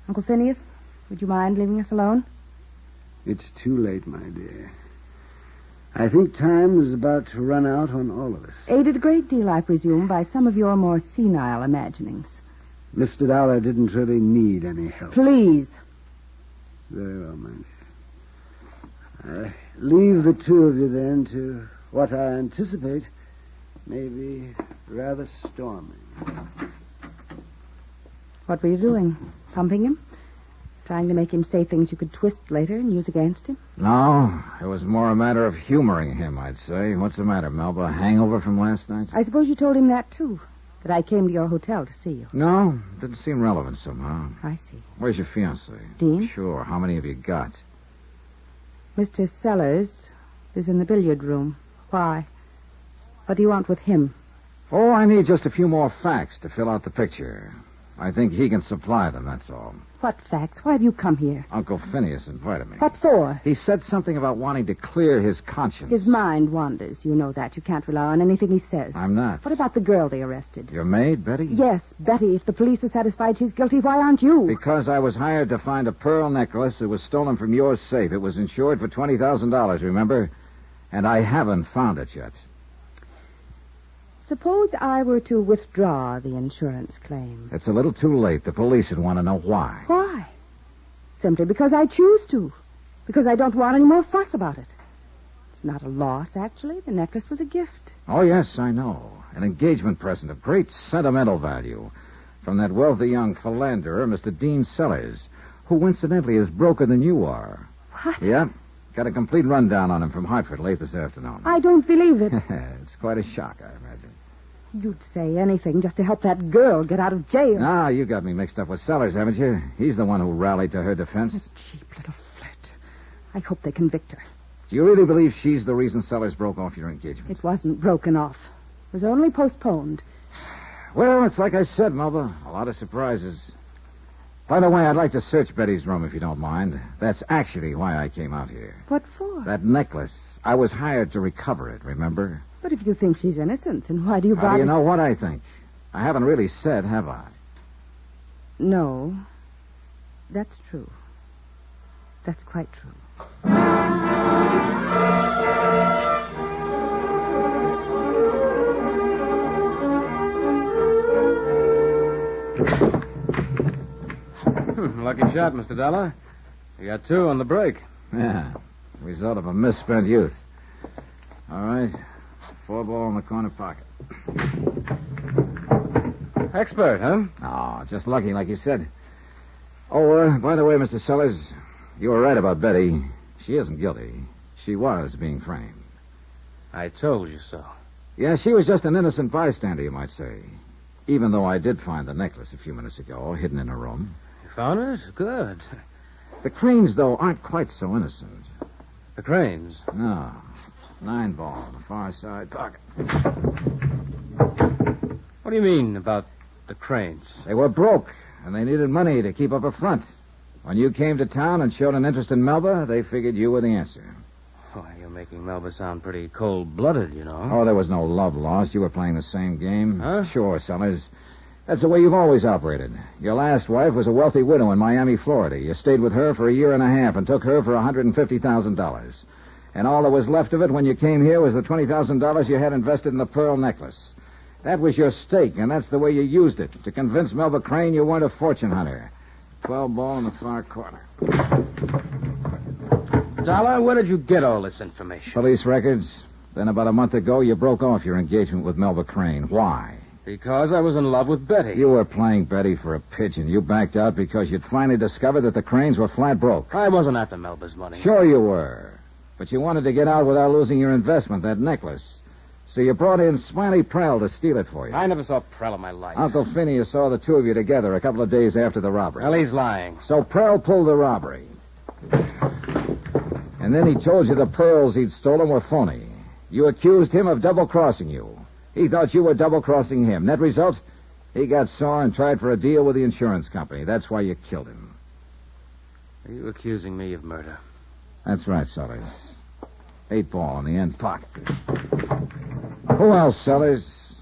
Uncle Phineas, would you mind leaving us alone? It's too late, my dear. I think time is about to run out on all of us. Aided a great deal, I presume, by some of your more senile imaginings. Mr. Dollar didn't really need any help. Please. Very well, my dear. I leave the two of you, then, to what I anticipate may be rather stormy. What were you doing? Pumping him? Trying to make him say things you could twist later and use against him? No, it was more a matter of humoring him, I'd say. What's the matter, Melba? A hangover from last night? I suppose you told him that, too. That I came to your hotel to see you. No, didn't seem relevant somehow. I see. Where's your fiancé? Dean? Sure. How many have you got? Mr. Sellers is in the billiard room. Why? What do you want with him? Oh, I need just a few more facts to fill out the picture. I think he can supply them, that's all. What facts? Why have you come here? Uncle Phineas invited me. What for? He said something about wanting to clear his conscience. His mind wanders. You know that. You can't rely on anything he says. I'm not. What about the girl they arrested? Your maid, Betty? Yes, Betty. If the police are satisfied she's guilty, why aren't you? Because I was hired to find a pearl necklace that was stolen from your safe. It was insured for $20,000, remember? And I haven't found it yet. Suppose I were to withdraw the insurance claim. It's a little too late. The police would want to know why. Why? Simply because I choose to. Because I don't want any more fuss about it. It's not a loss, actually. The necklace was a gift. Oh, yes, I know. An engagement present of great sentimental value from that wealthy young philanderer, Mr. Dean Sellers, who incidentally is broker than you are. What? Yep. Got a complete rundown on him from Hartford late this afternoon. I don't believe it. It's quite a shock, I imagine. You'd say anything just to help that girl get out of jail. Ah, you got me mixed up with Sellers, haven't you? He's the one who rallied to her defense. A cheap little flit. I hope they convict her. Do you really believe she's the reason Sellers broke off your engagement? It wasn't broken off. It was only postponed. Well, it's like I said, Melba. A lot of surprises. By the way, I'd like to search Betty's room if you don't mind. That's actually why I came out here. What for? That necklace. I was hired to recover it, remember? But if you think she's innocent, then why do you bother? How do you know what I think? I haven't really said, have I? No. That's true. That's quite true. Lucky shot, Mr. Dollar. You got two on the break. Yeah. Result of a misspent youth. All right. 4-ball in the corner pocket. Expert, huh? Oh, just lucky, like you said. Oh, by the way, Mr. Sellers, you were right about Betty. She isn't guilty. She was being framed. I told you so. Yeah, she was just an innocent bystander, you might say. Even though I did find the necklace a few minutes ago, hidden in her room. You found it? Good. The Cranes, though, aren't quite so innocent. The Cranes? No. 9-ball on the far side pocket. What do you mean about the Cranes? They were broke, and they needed money to keep up a front. When you came to town and showed an interest in Melba, they figured you were the answer. Why, you're making Melba sound pretty cold-blooded, you know. Oh, there was no love lost. You were playing the same game. Huh? Sure, Sellers. That's the way you've always operated. Your last wife was a wealthy widow in Miami, Florida. You stayed with her for a year and a half and took her for $150,000. And all that was left of it when you came here was the $20,000 you had invested in the pearl necklace. That was your stake, and that's the way you used it, to convince Melba Crane you weren't a fortune hunter. 12-ball in the far corner. Dollar, where did you get all this information? Police records. Then about a month ago, you broke off your engagement with Melba Crane. Why? Because I was in love with Betty. You were playing Betty for a pigeon. You backed out because you'd finally discovered that the Cranes were flat broke. I wasn't after Melba's money. Sure you were. But you wanted to get out without losing your investment, that necklace. So you brought in Smiley Prell to steal it for you. I never saw Prell in my life. Uncle Phineas saw the two of you together a couple of days after the robbery. Well, he's lying. So Prell pulled the robbery. And then he told you the pearls he'd stolen were phony. You accused him of double-crossing you. He thought you were double-crossing him. Net result, he got sore and tried for a deal with the insurance company. That's why you killed him. Are you accusing me of murder? That's right, Sellers. 8-ball in the end pocket. Who else, Sellers?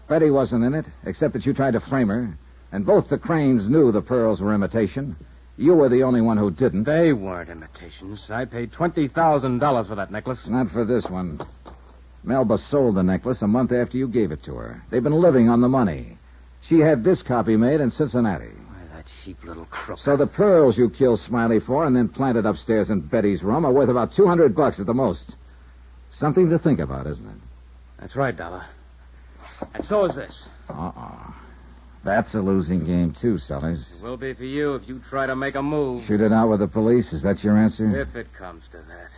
Betty wasn't in it, except that you tried to frame her. And both the Cranes knew the pearls were imitation. You were the only one who didn't. They weren't imitations. I paid $20,000 for that necklace. Not for this one. Melba sold the necklace a month after you gave it to her. They've been living on the money. She had this copy made in Cincinnati. Why, that cheap little crook. So the pearls you killed Smiley for and then planted upstairs in Betty's room are worth about $200 at the most. Something to think about, isn't it? That's right, Dollar. And so is this. That's a losing game, too, Sellers. It will be for you if you try to make a move. Shoot it out with the police? Is that your answer? If it comes to that.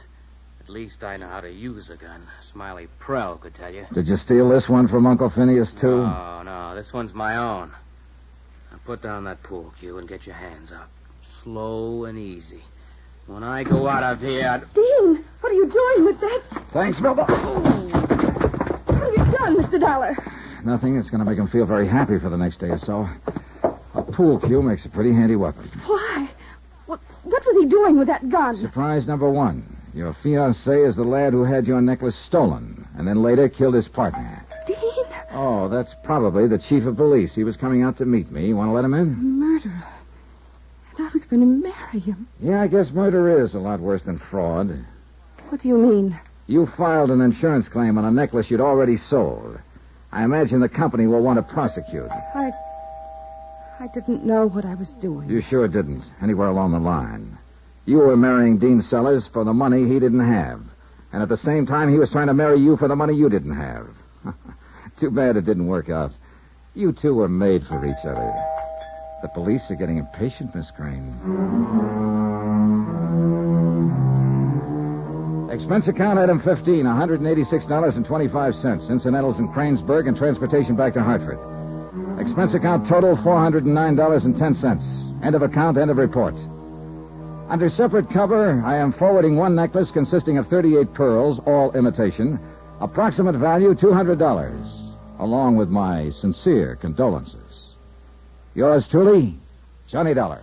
At least I know how to use a gun. Smiley Prell could tell you. Did you steal this one from Uncle Phineas, too? No. This one's my own. Now put down that pool cue and get your hands up. Slow and easy. When I go out of here... Dean, what are you doing with that? Thanks, Melba. What have you done, Mr. Dollar? Nothing. It's going to make him feel very happy for the next day or so. A pool cue makes a pretty handy weapon. Why? What was he doing with that gun? Surprise number one. Your fiancé is the lad who had your necklace stolen and then later killed his partner. Dean? Oh, that's probably the chief of police. He was coming out to meet me. You want to let him in? Murder. And I was going to marry him. Yeah, I guess murder is a lot worse than fraud. What do you mean? You filed an insurance claim on a necklace you'd already sold. I imagine the company will want to prosecute. I didn't know what I was doing. You sure didn't, anywhere along the line. You were marrying Dean Sellers for the money he didn't have. And at the same time, he was trying to marry you for the money you didn't have. Too bad it didn't work out. You two were made for each other. The police are getting impatient, Miss Crane. Expense account item 15, $186.25. Incidentals in Cranesburg and transportation back to Hartford. Expense account total, $409.10. End of account, end of report. Under separate cover, I am forwarding one necklace consisting of 38 pearls, all imitation. Approximate value, $200. Along with my sincere condolences. Yours truly, Johnny Dollar.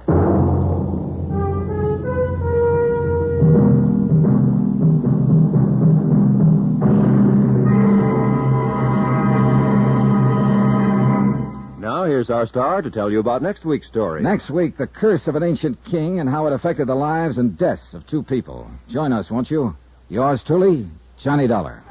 Now, here's our star to tell you about next week's story. Next week, the curse of an ancient king and how it affected the lives and deaths of two people. Join us, won't you? Yours truly, Johnny Dollar.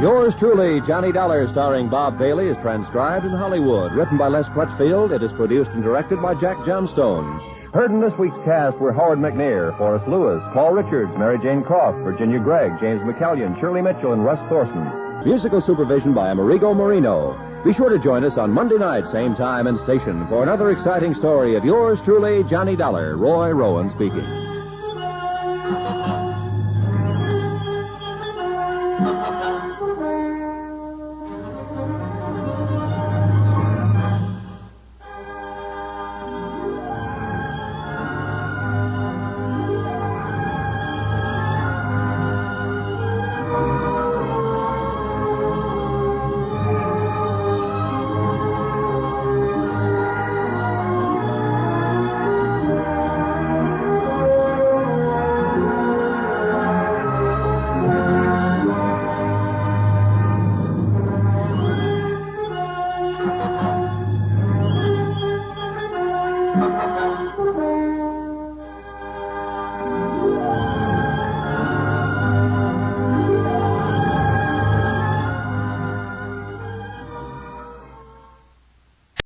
Yours truly, Johnny Dollar, starring Bob Bailey, is transcribed in Hollywood. Written by Les Crutchfield, it is produced and directed by Jack Johnstone. Heard in this week's cast were Howard McNair, Forrest Lewis, Paul Richards, Mary Jane Croft, Virginia Gregg, James McCallion, Shirley Mitchell, and Russ Thorson. Musical supervision by Amerigo Marino. Be sure to join us on Monday night, same time and station, for another exciting story of yours truly, Johnny Dollar. Roy Rowan speaking. Thank you.